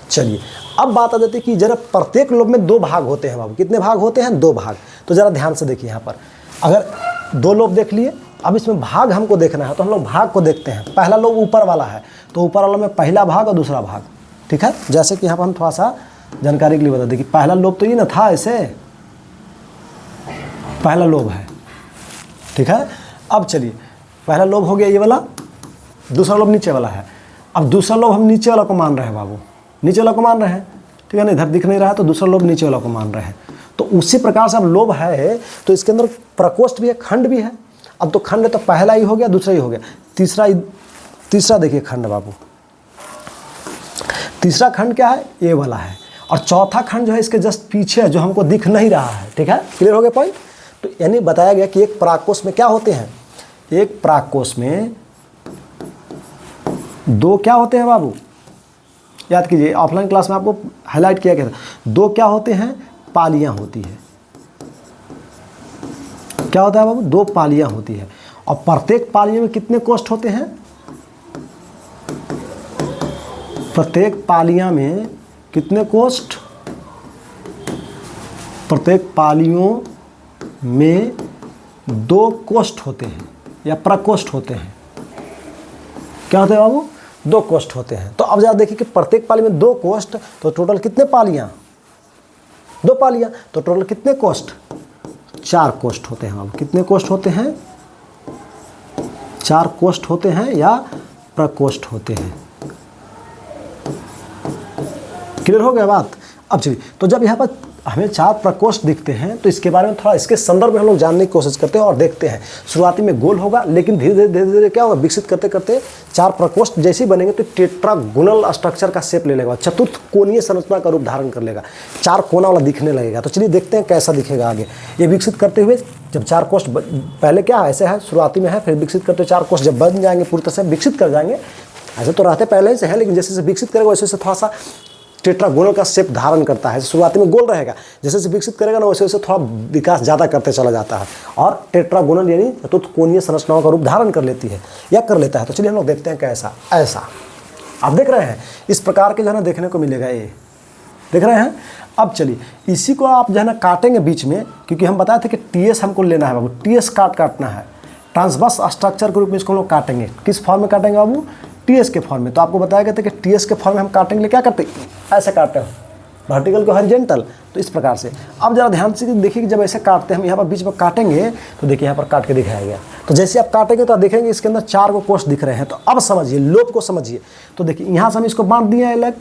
चलिए अब बात आ जाती है कि जरा प्रत्येक लोब में 2 भाग होते हैं बाबू। कितने भाग होते हैं, 2 भाग। तो ज़रा ध्यान से देखिए, यहाँ पर अगर 2 लोब देख लिए, अब इसमें भाग हमको देखना है, तो हम लोग भाग को देखते हैं। पहला लोब ऊपर वाला है, तो ऊपर वाला में पहला भाग और दूसरा भाग। ठीक है, जैसे कि यहाँ पर हम थोड़ा सा जानकारी के लिए बता दें कि पहला लोब तो ये ना था, ऐसे पहला लोब है। ठीक है, अब चलिए पहला लोब हो गया ये वाला, दूसरा लोब नीचे वाला है। अब दूसरा लोब हम नीचे वाला को मान रहे हैं बाबू, नीचे वाला को मान रहे हैं। ठीक है ना, इधर दिख नहीं रहा है तो दूसरा लोब नीचे वाला को मान रहे हैं। तो उसी प्रकार से अब लोब है तो इसके अंदर प्रकोष्ठ भी है, खंड भी है। अब तो खंड तो पहला ही हो गया, दूसरा ही हो गया, तीसरा देखिए खंड बाबू। तीसरा खंड क्या है, ये वाला है। और चौथा खंड जो है इसके जस्ट पीछे है, जो हमको दिख नहीं रहा है। ठीक है, क्लियर हो गया पॉइंट। तो यानी बताया गया कि एक परागकोश में क्या होते हैं, एक परागकोश में 2 क्या होते हैं बाबू, याद कीजिए, ऑफलाइन क्लास में आपको हाईलाइट किया गया था। 2 क्या होते हैं, पालियां होती है। क्या होता है बाबू, 2 पालियां होती है। और प्रत्येक पालिया में कितने कोष्ठ होते हैं, प्रत्येक पालिया में कितने कोष्ठ, प्रत्येक पालियों में 2 कोष्ठ होते हैं या प्रकोष्ठ होते हैं। क्या होते हैं बाबू? 2 कोष्ठ होते हैं। तो अब जरा देखिए कि प्रत्येक पाली में 2 कोष्ठ, तो टोटल कितने पालियां? 2 पालियां, तो टोटल कितने कोष्ठ? 4 कोष्ठ होते हैं बाबू। कितने कोष्ठ होते हैं? 4 कोष्ठ होते हैं या प्रकोष्ठ होते हैं। क्लियर हो गया बात? अब चलिए, तो जब यहाँ पर हमें 4 प्रकोष्ठ दिखते हैं तो इसके बारे में थोड़ा इसके संदर्भ में हम लोग जानने की कोशिश करते हैं और देखते हैं। शुरुआती में गोल होगा, लेकिन धीरे धीरे क्या होगा, विकसित करते करते 4 प्रकोष्ठ जैसे ही बनेंगे तो टेट्रागोनल स्ट्रक्चर का शेप ले लेगा, चतुर्थ कोणीय संरचना का रूप धारण कर लेगा, 4 कोना वाला दिखने लगेगा। तो चलिए देखते हैं कैसा दिखेगा आगे ये विकसित करते हुए। जब 4 कोष्ठ पहले क्या है, ऐसे है शुरुआती में है, फिर विकसित करते 4 कोष्ठ जब बन जाएंगे पूरी तरह से विकसित कर जाएंगे, ऐसे तो रहते पहले से है, लेकिन जैसे जैसे विकसित करेगा वैसे वैसे थोड़ा सा टेट्रागोनल का शेप धारण करता है। शुरुआती में गोल रहेगा, जैसे जैसे विकसित करेगा ना वैसे वैसे थोड़ा विकास ज़्यादा करते चला जाता है और टेट्रागोनल यानी चतुर्थ कोणीय संरचनाओं का रूप धारण कर लेती है या कर लेता है। तो चलिए हम लोग देखते हैं कैसा। ऐसा आप देख रहे हैं, इस प्रकार के जो है ना देखने को मिलेगा, ये देख रहे हैं। अब चलिए इसी को आप जो है ना काटेंगे बीच में, क्योंकि हम बताए थे कि टीएस हमको लेना है बाबू, टीएस काटना है। ट्रांसवर्स स्ट्रक्चर के रूप में इसको हम लोग काटेंगे। किस फॉर्म में काटेंगे बाबू? टीएस के फॉर्म में। तो आपको बताया गया था कि टीएस के फॉर्म में हम काटेंगे, क्या करते हैं, ऐसे काटते हैं, वर्टिकल को हॉरिजॉन्टल, तो इस प्रकार से। अब जरा ध्यान से देखिए कि जब ऐसे काटते हैं हम, यहाँ पर बीच में काटेंगे तो देखिए यहाँ पर काट के दिखाया गया। तो जैसे आप काटेंगे तो आप देखेंगे इसके अंदर 4 को कोष्ठ दिख रहे हैं। तो अब समझिए, लोब को समझिए। तो देखिए यहाँ से हम इसको बांट दिए अलग,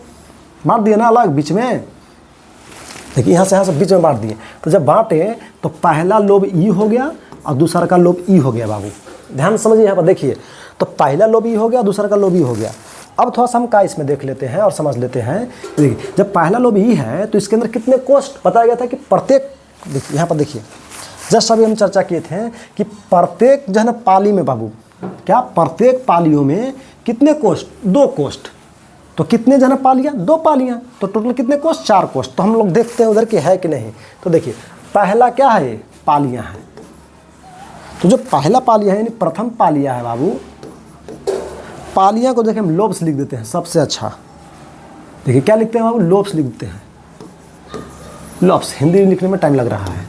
बांट दिए ना अलग बीच में, देखिए यहाँ से बीच में बांट दिए। तो जब बांटे तो पहला लोब ई हो गया और दूसरा का लोब ई हो गया बाबू। ध्यान समझिए यहाँ पर देखिए, तो पहला लोब ई हो गया, दूसरा का लोब ई हो गया। अब थोड़ा सा हम का इसमें देख लेते हैं और समझ लेते हैं। देखिए जब पहला लोब ई है तो इसके अंदर कितने कोष्ठ बताया गया था कि प्रत्येक, यहाँ पर देखिए जस्ट अभी हम चर्चा किए थे कि प्रत्येक जो है ना पाली में बाबू, क्या प्रत्येक पालियों में कितने कोष्ठ? 2 कोष्ठ। तो कितने जो है ना पालियाँ? 2 पालियाँ, तो टोटल कितने कोष्ठ? 4 कोष्ठ। तो हम लोग देखते हैं उधर कि है कि नहीं। तो देखिए पहला क्या है, पालियाँ हैं। तो जो पहला पालिया है यानी प्रथम पालिया है बाबू, पालिया को देखिए हम लोब्स लिख देते हैं सबसे अच्छा। देखिए क्या लिखते हैं बाबू? लोब्स लिख देते हैं। लोब्स हिंदी लिखने में टाइम लग रहा है,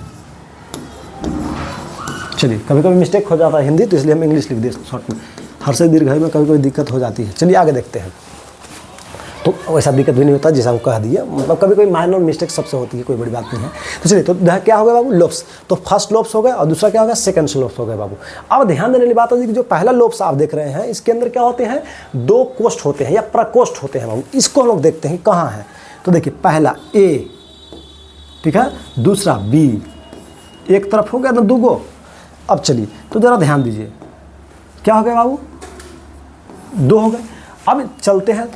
चलिए कभी कभी मिस्टेक हो जाता है हिंदी, तो इसलिए हम इंग्लिश लिख दिए शॉर्ट में। हर से दीर्घ में कभी कभी दिक्कत हो जाती है। चलिए आगे देखते हैं। तो वैसा दिक्कत भी नहीं होता जैसा हम कह दिए, मतलब कभी कोई माइनर मिस्टेक सबसे होती है, कोई बड़ी बात नहीं है। तो चलिए, तो क्या हो गया बाबू? लोब्स। तो फर्स्ट लोब्स हो गए और दूसरा क्या हो गया? सेकंड लोब्स हो गए बाबू। अब ध्यान देने वाली बात है कि जो पहला लोब्स आप देख रहे हैं इसके अंदर क्या होते हैं? 2 कोष्ठ होते हैं या प्रकोष्ठ होते हैं बाबू। इसको हम लोग देखते हैं कहाँ है। तो देखिए पहला ए, ठीक है, दूसरा बी, एक तरफ हो गया ना 2 गो। अब चलिए तो जरा ध्यान दीजिए, क्या हो गया बाबू? 2 हो गए। अब चलते हैं,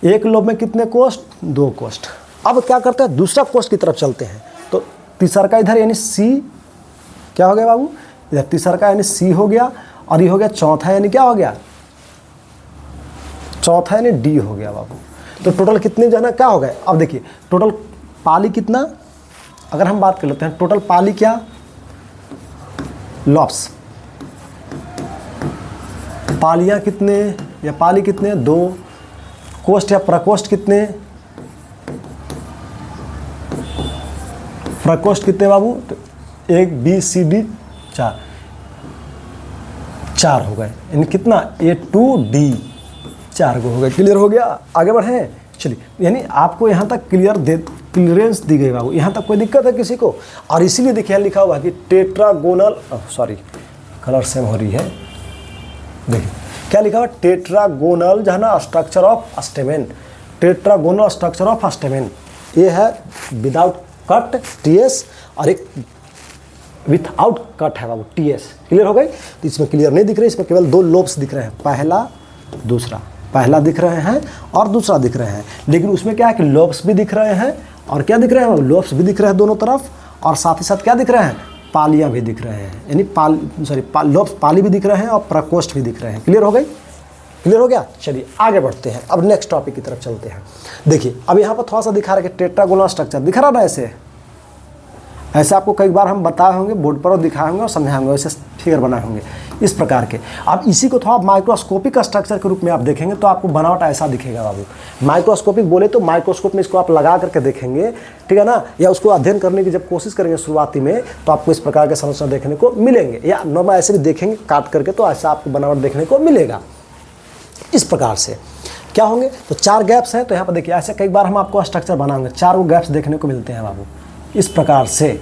एक लोब में कितने कोष्ठ? 2 कोष्ठ। अब क्या करते हैं? दूसरा कोष्ठ की तरफ चलते हैं। तो तीसरा का इधर यानी सी, क्या हो गया बाबू? इधर तीसरा का यानी सी हो गया, और ये हो गया चौथा यानी क्या हो गया? चौथा यानी डी हो गया बाबू। तो टोटल कितने जो है ना क्या हो गए? अब देखिए टोटल पाली कितना, अगर हम बात कर लेते हैं टोटल पाली क्या? लॉब्स। पालियां कितने या पाली कितने? 2। कोष्ठ या प्रकोष्ठ कितने? प्रकोष्ठ कितने बाबू? तो 1 B C D 4 हो गए, यानी कितना? A to D 4 को हो गए। क्लियर हो गया? आगे बढ़े चलिए, यानी आपको यहाँ तक क्लियरेंस दी गई बाबू। यहाँ तक कोई दिक्कत है किसी को? और इसीलिए देखिए लिखा हुआ कि टेट्रागोनल, सॉरी कलर सेम हो रही है, देखिए क्या लिखा हुआ? टेट्रागोनल जो है ना structure of stamen, tetragonal structure of stamen. ये है विदाउट कट टीएस, और एक विथआउट कट है बाबू टीएस। क्लियर हो गई? तो इसमें क्लियर नहीं दिख रही, इसमें केवल 2 लोब्स दिख रहे हैं, पहला दूसरा। पहला दिख रहे हैं और दूसरा दिख रहे हैं, लेकिन उसमें क्या है कि लोब्स भी दिख रहे हैं, और क्या दिख रहे हैं? लोब्स भी दिख रहे हैं दोनों तरफ, और साथ ही साथ क्या दिख रहे हैं? पालियां भी दिख रहे हैं, यानी लोब्स पाली भी दिख रहे हैं और प्रकोष्ठ भी दिख रहे हैं। क्लियर हो गई? क्लियर हो गया? चलिए आगे बढ़ते हैं, अब नेक्स्ट टॉपिक की तरफ चलते हैं। देखिए अब यहाँ पर थोड़ा सा दिखा रहा है कि टेट्रागोनल स्ट्रक्चर दिख रहा ना, ऐसे ऐसे आपको कई बार हम बताए होंगे, बोर्ड पर दिखाए होंगे और समझाए होंगे, वैसे फिगर बनाए होंगे इस प्रकार के। अब इसी को थोड़ा माइक्रोस्कोपिक स्ट्रक्चर के रूप में आप देखेंगे तो आपको बनावट ऐसा दिखेगा बाबू। माइक्रोस्कोपिक बोले तो माइक्रोस्कोप में इसको आप लगा करके देखेंगे, ठीक है ना, या उसको अध्ययन करने की जब कोशिश करेंगे शुरुआती में तो आपको इस प्रकार के संरचना देखने को मिलेंगे, या नॉर्मल ऐसे भी देखेंगे काट करके तो ऐसा आपको बनावट देखने को मिलेगा। इस प्रकार से क्या होंगे, तो 4 गैप्स हैं। तो यहाँ पर देखिए ऐसे कई बार हम आपको स्ट्रक्चर बनाएंगे, 4 गैप्स देखने को मिलते हैं बाबू इस प्रकार से।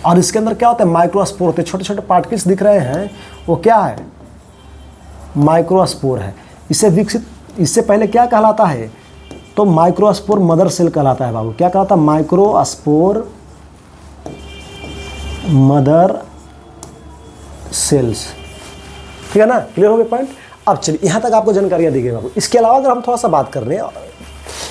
और इसके अंदर क्या होता है, माइक्रोस्पोर होते हैं, छोटे छोटे पार्टिकल्स दिख रहे हैं, वो क्या है, माइक्रोस्पोर है। इसे विकसित, इससे पहले क्या कहलाता है, तो माइक्रोस्पोर मदर सेल कहलाता है बाबू। क्या कहलाता है, माइक्रोस्पोर मदर सेल्स, ठीक है ना, क्लियर हो गया पॉइंट। अब चलिए यहाँ तक आपको जानकारियाँ दी गई बाबू। इसके अलावा अगर हम थोड़ा सा बात कर रहे हैं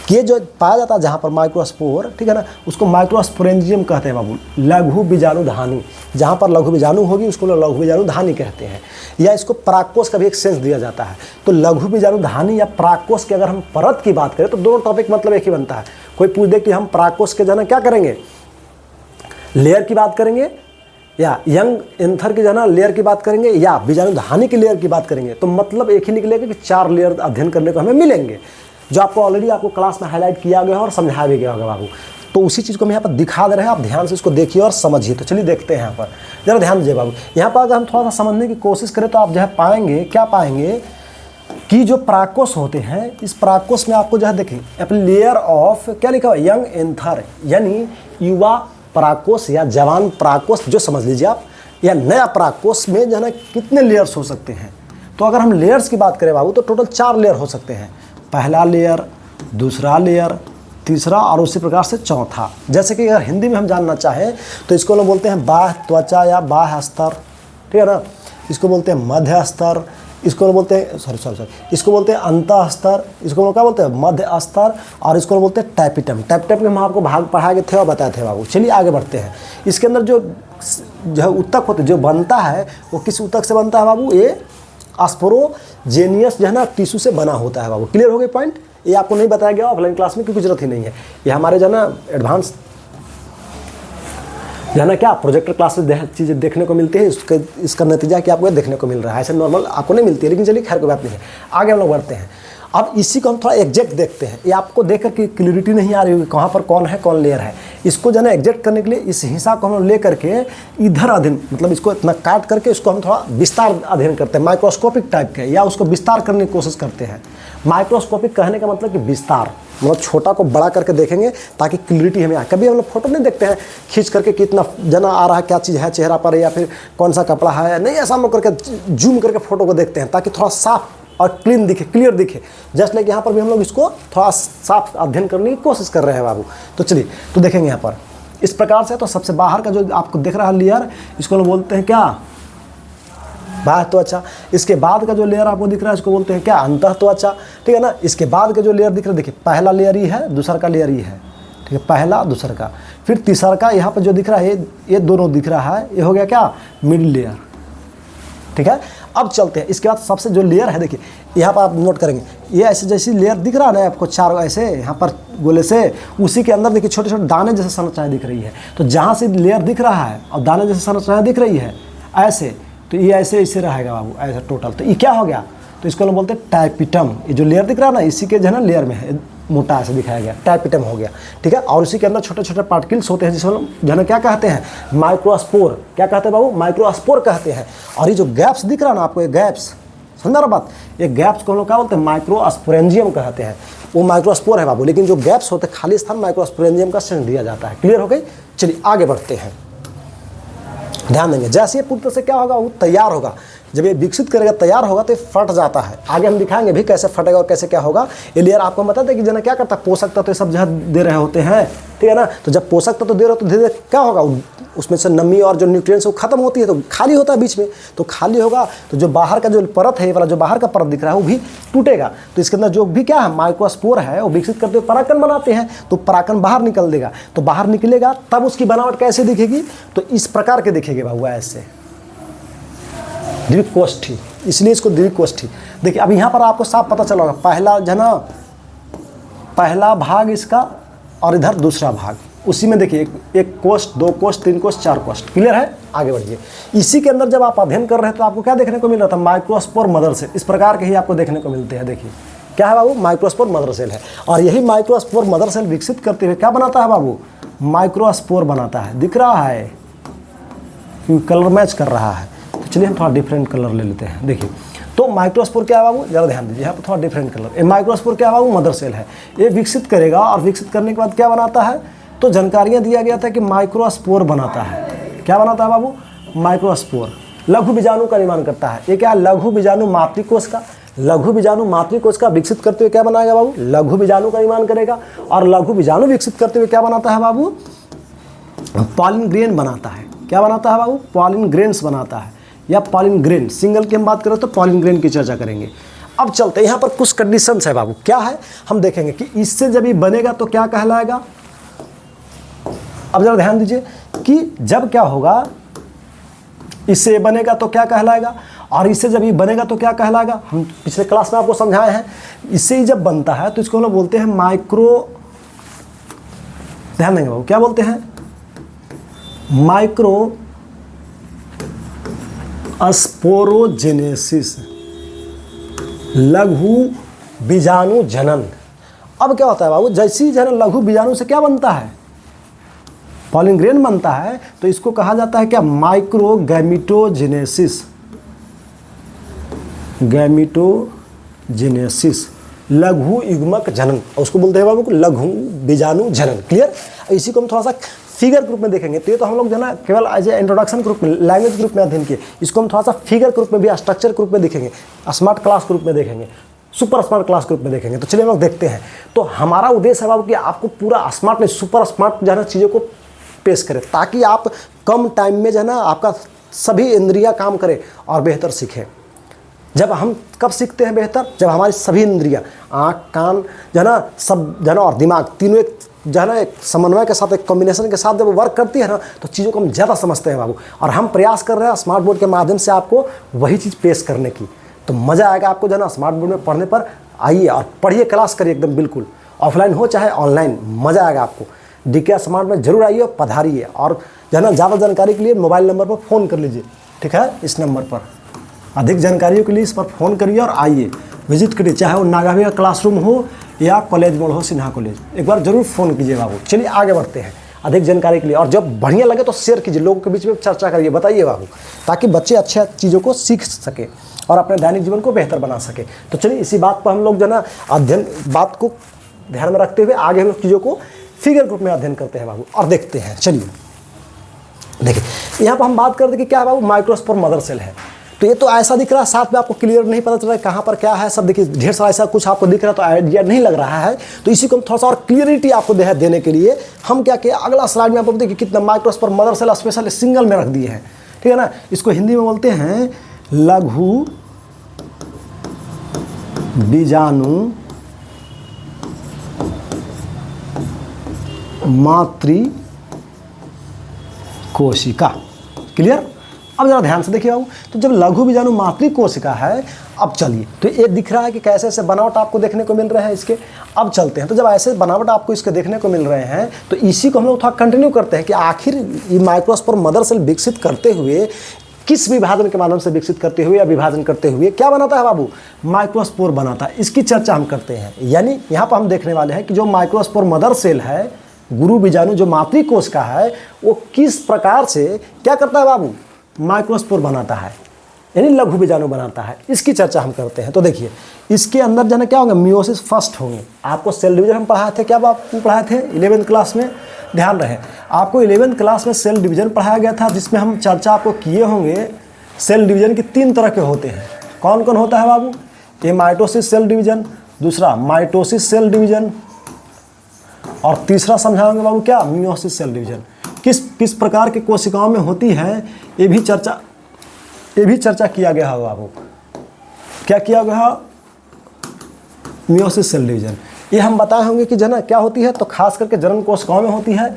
कि ये जो पाया जाता है जहाँ पर माइक्रोस्पोर, ठीक है ना, उसको माइक्रोस्पोरेंजियम कहते हैं बाबू, लघु बीजाणुधानी। जहाँ पर लघु बीजाणु होगी उसको लघु बीजाणुधानी कहते हैं, या इसको परागकोश का भी एक सेंस दिया जाता है। तो लघु बीजाणुधानी या परागकोश की अगर हम परत की बात करें तो दोनों टॉपिक मतलब एक ही बनता है। कोई पूछ दे कि हम परागकोश के जो है क्या करेंगे, लेयर की बात करेंगे, या यंग एंथर की जो है ना लेयर की बात करेंगे, या बीजाणुधानी की लेयर की बात करेंगे, तो मतलब एक ही निकलेगा कि 4 लेयर अध्ययन करने को हमें मिलेंगे, जो आपको ऑलरेडी आपको क्लास में हाईलाइट किया गया और समझाया भी गया होगा बाबू। तो उसी चीज़ को हम यहाँ पर दिखा दे रहे हैं, आप ध्यान से इसको देखिए और समझिए। तो चलिए देखते हैं यहाँ पर, जरा ध्यान दीजिए बाबू। यहाँ पर अगर हम थोड़ा सा समझने की कोशिश करें तो आप जो है पाएंगे, क्या पाएंगे कि जो परागकोश होते हैं, इस परागकोश में आपको जो है देखिए अपनी लेयर ऑफ क्या लिखा हुआ, यंग एंथर, यानी युवा परागकोश या जवान परागकोश जो समझ लीजिए आप, या नया परागकोश में जो है ना कितने लेयर्स हो सकते हैं। तो अगर हम लेयर्स की बात करें बाबू तो टोटल 4 लेयर हो सकते हैं, पहला लेयर, दूसरा लेयर, तीसरा और उसी प्रकार से चौथा। जैसे कि अगर हिंदी में हम जानना चाहें तो इसको लोग बोलते हैं बाह्य त्वचा या बाह्य स्तर, ठीक है ना, इसको बोलते हैं मध्य स्तर, इसको लोग बोलते हैं सॉरी इसको बोलते हैं अंतः स्तर, इसको लोग क्या बोलते हैं मध्य स्तर, और इसको लोग बोलते हैं टैपिटम। टैपिटम के हम आपको भाग पढ़ा के थे और बताए थे बाबू। चलिए आगे बढ़ते हैं। इसके अंदर जो ऊतक होते जो बनता है वो किस ऊतक से बनता है बाबू, ये स्पोरोजेनियस जो है ना टिश्यू से बना होता है बाबू। क्लियर हो गए पॉइंट। ये आपको नहीं बताया गया ऑफलाइन क्लास में क्योंकि जरूरत ही नहीं है, ये हमारे जो है ना एडवांस जो है ना क्या प्रोजेक्टर क्लास में चीज़ें देखने को मिलती है, इसका नतीजा कि आपको देखने को मिल रहा है, ऐसे नॉर्मल आपको नहीं मिलती है। लेकिन चलिए खैर कोई बात नहीं है, आगे हम लोग बढ़ते हैं। अब इसी को हम थोड़ा एग्जैक्ट देखते हैं। ये आपको देखकर कि क्लियरिटी नहीं आ रही होगी कहाँ पर कौन है कौन लेयर है, इसको जो है ना एग्जैक्ट करने के लिए इस हिस्सा को हम ले करके इधर अध्ययन, मतलब इसको इतना काट करके इसको हम थोड़ा विस्तार अध्ययन करते हैं, माइक्रोस्कोपिक टाइप के, या उसको विस्तार करने की कोशिश करते हैं। माइक्रोस्कोपिक कहने का मतलब कि विस्तार, मतलब छोटा को बड़ा करके देखेंगे ताकि क्लियरिटी हमें आए। कभी हम लोग फोटो नहीं देखते हैं खींच करके कितना जना आ रहा है, क्या चीज़ है चेहरा पर, या फिर कौन सा कपड़ा है, नहीं, ऐसा हम लोग करके जूम करके फोटो को देखते हैं ताकि थोड़ा साफ और क्लीन दिखे, क्लियर दिखे। जस्ट लाइक यहाँ पर भी हम लोग इसको थोड़ा साफ अध्ययन करने की कोशिश कर रहे हैं बाबू। तो चलिए तो देखेंगे यहाँ पर इस प्रकार से। तो सबसे बाहर का जो आपको दिख रहा है लेयर, इसको लोग बोलते हैं क्या, बाह्य त्वचा। इसके बाद का जो लेयर आपको दिख रहा है इसको बोलते हैं क्या, अंतः त्वचा, ठीक है ना। इसके बाद के जो लेयर दिख रहा है देखिए, पहला लेयर ही है, दूसरा का लेयर ही है, ठीक है, पहला दूसरा का, फिर तीसरा का यहाँ पर जो दिख रहा है ये दोनों दिख रहा है, ये हो गया क्या, मिडिल लेयर, ठीक है। अब चलते हैं इसके बाद सबसे जो लेयर है देखिए, यहाँ पर आप नोट करेंगे ये ऐसे जैसी लेयर दिख रहा है ना आपको, 4 ऐसे यहाँ पर गोले से, उसी के अंदर देखिए छोटे छोटे दाने जैसे संरचनाएं दिख रही है। तो जहाँ से लेयर दिख रहा है और दाने जैसे संरचनाएं दिख रही है ऐसे, तो ये ऐसे ऐसे रहेगा बाबू, ऐसा टोटल। तो ये क्या हो गया, तो इसको लोग बोलते हैं टाइपिटम। ये जो लेयर दिख रहा है ना इसी के जो है ना लेयर में है, मोटा ऐसे दिखाया गया, टाइपिटम हो गया, ठीक है। और इसी के अंदर छोटे छोटे पार्टिकल्स होते हैं जिसको जो है ना क्या कहते हैं, माइक्रोस्पोर। क्या कहते हैं बाबू, माइक्रोस्पोर कहते हैं। और ये जो गैप्स दिख रहा है ना आपको, ये गैप्स, समझा रहा बात, ये गैप्स को हम लोग क्या बोलते हैं, माइक्रोस्पोरेंजियम कहते हैं। वो माइक्रोस्पोर है बाबू, लेकिन जो गैप्स होते हैं खाली स्थान, माइक्रोस्पोरेंजियम का सेंस दिया जाता है। क्लियर हो गई। चलिए आगे बढ़ते हैं, ध्यान देंगे। जैसे ये पूरी तरह से क्या होगा, वो तैयार होगा, जब ये विकसित करेगा तैयार होगा तो ये फट जाता है। आगे हम दिखाएंगे भी कैसे फटेगा और कैसे क्या होगा। ये लेयर आपको बताते हैं कि जना क्या करता है, पोषक तत्व तो सब जहाँ दे रहे होते हैं, ठीक है ना। तो जब पोषक तत्व तो दे रहे हो तो धीरे धीरे क्या होगा, उसमें से नमी और जो न्यूट्रिएंट्स वो खत्म होती है, तो खाली होता है बीच में। तो खाली होगा तो जो बाहर का जो परत है, ये वाला जो बाहर का परत दिख रहा है वो भी टूटेगा। तो इसके अंदर जो भी क्या है, माइक्रोस्पोर है, वो विकसित करते हुए परागकण बनाते हैं। तो परागकण बाहर निकल देगा, तो बाहर निकलेगा तब उसकी बनावट कैसे दिखेगी, तो इस प्रकार के दिखेगी बाबू, ऐसे द्विकोष्ठी, इसलिए इसको द्विकोष्ठी। देखिए अब यहाँ पर आपको साफ पता चला होगा, पहला जो है ना पहला भाग इसका और इधर दूसरा भाग, उसी में देखिए एक कोष्ठ, 2 कोष्ठ, 3 कोष्ठ, 4 कोष्ठ। क्लियर है? आगे बढ़िए। इसी के अंदर जब आप अध्ययन कर रहे हैं तो आपको क्या देखने को मिल रहा था? Microspore mother cell. इस प्रकार के ही आपको देखने को मिलते हैं। देखिए क्या है बाबू? माइक्रोस्पोर मदर सेल है। और यही माइक्रोस्पोर मदर सेल विकसित करते हुए क्या बनाता है बाबू? माइक्रोस्पोर बनाता है। दिख रहा है? कलर मैच कर रहा है। तो चलिए हम थोड़ा डिफरेंट कलर ले लेते हैं। देखिए तो माइक्रोस्पोर क्या है बाबू? जरा ध्यान दीजिए, यहाँ पर थोड़ा डिफरेंट कलर। माइक्रोस्पोर क्या है बाबू? मदर सेल है। ये विकसित करेगा और विकसित करने के बाद क्या बनाता है? तो जानकारियाँ दिया गया था कि माइक्रोस्पोर बनाता है। क्या बनाता है बाबू? माइक्रोस्पोर। लघु बीजाणु का निर्माण करता है। ये क्या है? लघु बीजाणु मातृकोश का। लघु बीजाणु मातृकोश का विकसित करते हुए क्या बनाएगा बाबू? लघु बीजाणु का निर्माण करेगा। और लघु बीजाणु विकसित करते हुए क्या बनाता है बाबू? पॉलिन ग्रेन बनाता है। क्या बनाता है बाबू? पॉलिन ग्रेन्स बनाता है, या पॉलिन ग्रेन। सिंगल की हम बात करें तो पॉलिन ग्रेन की चर्चा करेंगे। अब चलते हैं, यहाँ पर कुछ कंडीशंस है बाबू। क्या है? हम देखेंगे कि इससे जब ये बनेगा तो क्या कहलाएगा। अब जरा ध्यान दीजिए कि जब क्या होगा, इससे ये बनेगा तो क्या कहलाएगा, और इससे जब ये बनेगा तो क्या कहलाएगा। हम पिछले क्लास में आपको समझाए हैं। इससे ही जब बनता है तो इसको हम लोग बोलते हैं माइक्रो, ध्यान देंगे बाबू, क्या बोलते हैं? माइक्रो स्पोरोजेनेसिस, लघु बीजाणु जनन। अब क्या होता है बाबू? जैसे ही जनन लघु बीजाणु से क्या बनता है? पॉलिन ग्रेन बनता है। तो इसको कहा जाता है क्या? Micro gametogenesis. गैमिटोजेनेसिस, लघु युग्मक जनन। उसको बोलते हैं बाबू लघु बीजाणु जनन। क्लियर? इसी को हम थोड़ा सा फिगर ग्रुप में देखेंगे। तो ये तो हम लोग जो ना केवल एज ए इंट्रोडक्शन ग्रुप में, लैंग्वेज ग्रुप में अध्ययन किए। इसको हम थोड़ा सा फिगर ग्रुप में भी, स्ट्रक्चर ग्रुप में देखेंगे, स्मार्ट क्लास ग्रुप में देखेंगे, सुपर स्मार्ट क्लास ग्रुप में देखेंगे। तो चलिए हम लोग देखते हैं। तो हमारा उद्देश्य है बाबू कि आपको पूरा स्मार्ट नहीं, सुपर स्मार्ट जो है ना चीज़ों को पेश करें, ताकि आप कम टाइम में जो है ना आपका सभी इंद्रियां काम करें और बेहतर सीखें। जब हम कब सीखते हैं बेहतर? जब हमारी सभी इंद्रियां, आँख, कान जो है ना, सब जो है ना, और दिमाग, तीनों एक जो है ना एक समन्वय के साथ, एक कॉम्बिनेशन के साथ जब वर्क करती है ना, तो चीज़ों को हम ज़्यादा समझते हैं बाबू। और हम प्रयास कर रहे हैं स्मार्ट बोर्ड के माध्यम से आपको वही चीज़ पेश करने की। तो मज़ा आएगा आपको जो है ना स्मार्ट बोर्ड में पढ़ने पर। आइए और पढ़िए, क्लास करिए एकदम बिल्कुल, ऑफलाइन हो चाहे ऑनलाइन, मज़ा आएगा आपको। DK स्मार्ट में जरूर आइए और पधारिए। और जो है ना ज़्यादा जानकारी के लिए मोबाइल नंबर पर फ़ोन कर लीजिए, ठीक है? इस नंबर पर अधिक जानकारियों के लिए इस पर फ़ोन करिए और आइए, विजिट करिए, चाहे वो नागाविया क्लासरूम हो या कॉलेज मोड़ हो, सिन्हा कॉलेज। एक बार जरूर फ़ोन कीजिए बाबू। चलिए आगे बढ़ते हैं अधिक जानकारी के लिए। और जब बढ़िया लगे तो शेयर कीजिए, लोगों के बीच में चर्चा करिए, बताइए बाबू, ताकि बच्चे अच्छे चीज़ों को सीख सके और अपने दैनिक जीवन को बेहतर बना सके। तो चलिए इसी बात पर हम लोग जो ना अध्ययन बात को ध्यान में रखते हुए आगे हम लोग चीज़ों को फिगर ग्रुप में अध्ययन करते हैं बाबू, और देखते हैं। चलिए देखिए यहाँ पर हम बात करते हैं कि क्या है बाबू? माइक्रोस्पोर मदर सेल है। तो ये तो ऐसा दिख रहा है, साथ में आपको क्लियर नहीं पता चल रहा है कहाँ पर क्या है। सब देखिए ढेर सारा ऐसा कुछ आपको दिख रहा है, तो आइडिया नहीं लग रहा है। तो इसी को हम थोड़ा सा और क्लियरिटी आपको देने के लिए हम क्या किया, अगला स्लाइड में आपको देखिए कितना microspore mother cell special single में रख दिए हैं, ठीक है ना। इसको हिंदी में बोलते हैं लघु बीजाणु मातृ कोशिका। क्लियर? अब जरा ध्यान से देखिए बाबू, तो जब लघु बीजाणु मातृ कोशिका है, अब चलिए, तो ये दिख रहा है कि कैसे ऐसे बनावट आपको देखने को मिल रहे हैं इसके। अब चलते हैं, तो जब ऐसे बनावट आपको इसके देखने को मिल रहे हैं, तो इसी को हम लोग थोड़ा कंटिन्यू करते हैं कि आखिर ये माइक्रोस्पोर मदर सेल विकसित करते हुए किस विभाजन के माध्यम से विकसित करते हुए या विभाजन करते हुए क्या बनाता है बाबू? माइक्रोस्पोर बनाता है। इसकी चर्चा हम करते हैं। यानी यहाँ पर हम देखने वाले हैं कि जो माइक्रोस्पोर मदर सेल है, गुरु बीजाणु जो मातृ कोश का है, वो किस प्रकार से क्या करता है बाबू? माइक्रोस्पोर बनाता है, यानी लघु बीजाणु बनाता है। इसकी चर्चा हम करते हैं। तो देखिए इसके अंदर जाना क्या होंगे? मियोसिस फर्स्ट होंगे। आपको सेल डिवीजन हम पढ़ाए थे, क्या आप पढ़ाए थे 11th क्लास में? ध्यान रहे, आपको 11th क्लास में सेल डिवीजन पढ़ाया गया था, जिसमें हम चर्चा आपको किए होंगे सेल डिवीजन की 3 तरह के होते हैं। कौन कौन होता है बाबू? ये माइटोसिस सेल डिवीजन, दूसरा माइटोसिस सेल डिवीजन, और तीसरा समझाएंगे बाबू क्या? Meiosis cell division. किस प्रकार के कोशिकाओं में होती है, ये भी चर्चा किया गया है बाबू। क्या किया गया? Meiosis cell division. ये हम बताए होंगे कि जना क्या होती है, तो खास करके जनन कोशिकाओं में होती है,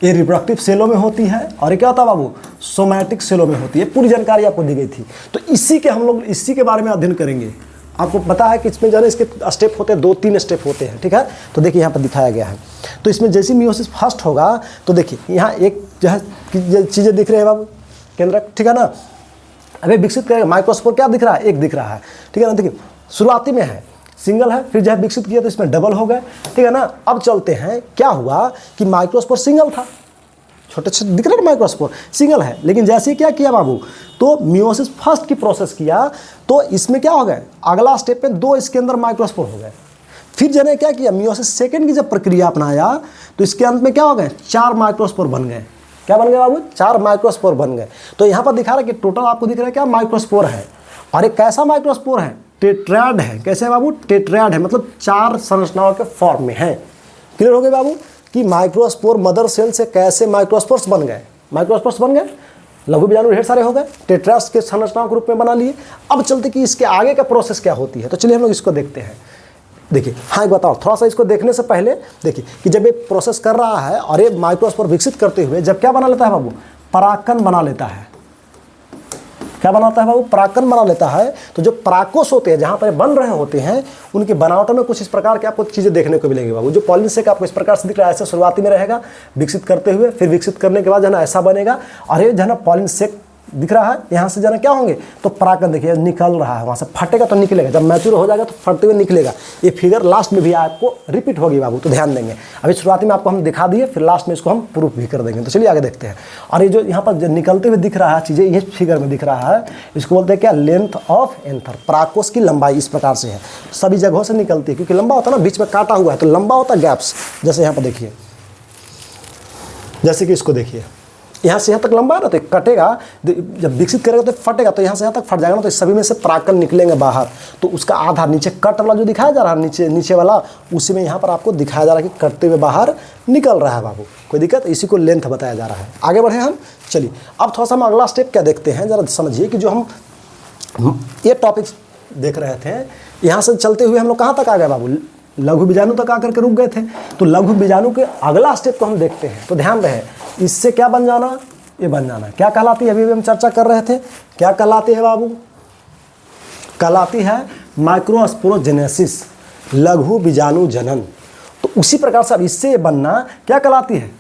ये रिप्रोडक्टिव सेलों में होती है, और ये क्या होता है बाबू? सोमैटिक सेलों में होती है। पूरी जानकारी आपको दी गई थी। तो इसी के हम लोग इसी के बारे में अध्ययन करेंगे आपको पता है कि इसमें जो है इसके स्टेप होते हैं, 2-3 स्टेप होते हैं, ठीक है। तो देखिए यहाँ पर दिखाया गया है। तो इसमें जैसे मियोसिस फर्स्ट होगा तो देखिए यहाँ एक जो है चीज़ें दिख रही है बाबू, केंद्रक, ठीक है ना। अभी विकसित करेगा माइक्रोस्पोर, क्या दिख रहा है, एक दिख रहा है, ठीक है ना। देखिए शुरुआती में है सिंगल है, फिर जब विकसित किया तो इसमें डबल हो गए, ठीक है ना। अब चलते हैं, क्या हुआ कि माइक्रोस्पोर सिंगल था, छोटे छोटे दिख रहे हैं माइक्रोस्पोर सिंगल है, लेकिन जैसे क्या किया बाबू, तो मियोसिस फर्स्ट की प्रोसेस किया तो इसमें क्या हो गए, अगला स्टेप में 2 इसके अंदर माइक्रोस्पोर हो गए। फिर जने क्या किया, मियोसिस सेकेंड की जब प्रक्रिया अपनाया तो इसके अंत में क्या हो गए, 4 माइक्रोस्पोर बन गए। क्या बन गए बाबू, 4 माइक्रोस्पोर बन गए। तो यहाँ पर दिखा रहा है कि टोटल आपको दिख रहा है क्या, माइक्रोस्पोर है। और एक कैसा माइक्रोस्पोर है, टेट्राड है। कैसे है बाबू, टेट्राड है, मतलब 4 संरचनाओं के फॉर्म में है। क्लियर हो गए बाबू कि माइक्रोस्पोर मदर सेल से कैसे माइक्रोस्पोर्स बन गए, माइक्रोस्पोर्स बन गए, लघु बीजाणु ढेर सारे हो गए, टेट्रास के संरचनाओं के रूप में बना लिए। अब चलते कि इसके आगे का प्रोसेस क्या होती है, तो चलिए हम लोग इसको देखते हैं। देखिए हाँ, एक बताओ थोड़ा सा इसको देखने से पहले देखिए कि जब ये प्रोसेस कर रहा है और ये माइक्रोस्पोर विकसित करते हुए जब क्या बना लेता है बाबू, परागकण बना लेता है। क्या बनाता है बाबू, परागकण बना लेता है। तो जो परागकोश होते हैं जहाँ पर बन रहे होते हैं उनकी बनावटों में कुछ इस प्रकार की आपको चीज़ें देखने को मिलेंगी बाबू। जो पॉलिन सेक आपको इस प्रकार से दिख रहा है, ऐसे शुरुआती में रहेगा विकसित करते हुए, फिर विकसित करने के बाद जो है ना ऐसा बनेगा। और ये जो है ना पॉलिन सेक दिख रहा है, यहाँ से जाना क्या होंगे, तो परागकण देखिए निकल रहा है, वहाँ से फटेगा तो निकलेगा, जब मैच्योर हो जाएगा तो फटते हुए निकलेगा। ये फिगर लास्ट में भी आपको रिपीट होगी बाबू, तो ध्यान देंगे। अभी शुरुआती में आपको हम दिखा दिए, फिर लास्ट में इसको हम प्रूफ भी कर देंगे। तो चलिए आगे देखते हैं। और ये जो यहाँ पर निकलते हुए दिख रहा है चीज़ें, ये फिगर में दिख रहा है, इसको बोलते हैं क्या, लेंथ ऑफ एंथर। परागकोश की लंबाई इस प्रकार से है, सभी जगहों से निकलती है, क्योंकि लंबा होता है ना, बीच में काटा हुआ है तो लंबा होता है गैप्स। जैसे यहाँ पर देखिए, जैसे कि इसको देखिए, यहाँ से यहाँ तक लंबा है ना, तो कटेगा, जब विकसित करेगा तो फटेगा, तो यहाँ से यहाँ तक फट जाएगा ना, तो इस सभी में से परागकण निकलेंगे बाहर। तो उसका आधा नीचे कट वाला जो दिखाया जा रहा है, नीचे वाला, उसी में यहाँ पर आपको दिखाया जा रहा है कि कटते हुए बाहर निकल रहा है बाबू। कोई दिक्कत, इसी को लेंथ बताया जा रहा है। आगे बढ़े हम, चलिए अब थोड़ा सा हम अगला स्टेप क्या देखते हैं, जरा समझिए कि जो हम ये टॉपिक देख रहे थे, यहाँ से चलते हुए हम लोग कहाँ तक आ गए बाबू, लघु बीजाणु तक आकर के रुक गए थे। तो लघु बीजाणु के अगला स्टेप को हम देखते हैं। तो ध्यान रहे, इससे क्या बन जाना, ये बन जाना क्या कहलाती है, अभी भी हम चर्चा कर रहे थे, क्या कहलाती है बाबू, कहलाती है माइक्रोस्पोरोजेनेसिस, लघु बीजाणु जनन। तो उसी प्रकार से अब इससे बनना क्या कहलाती है,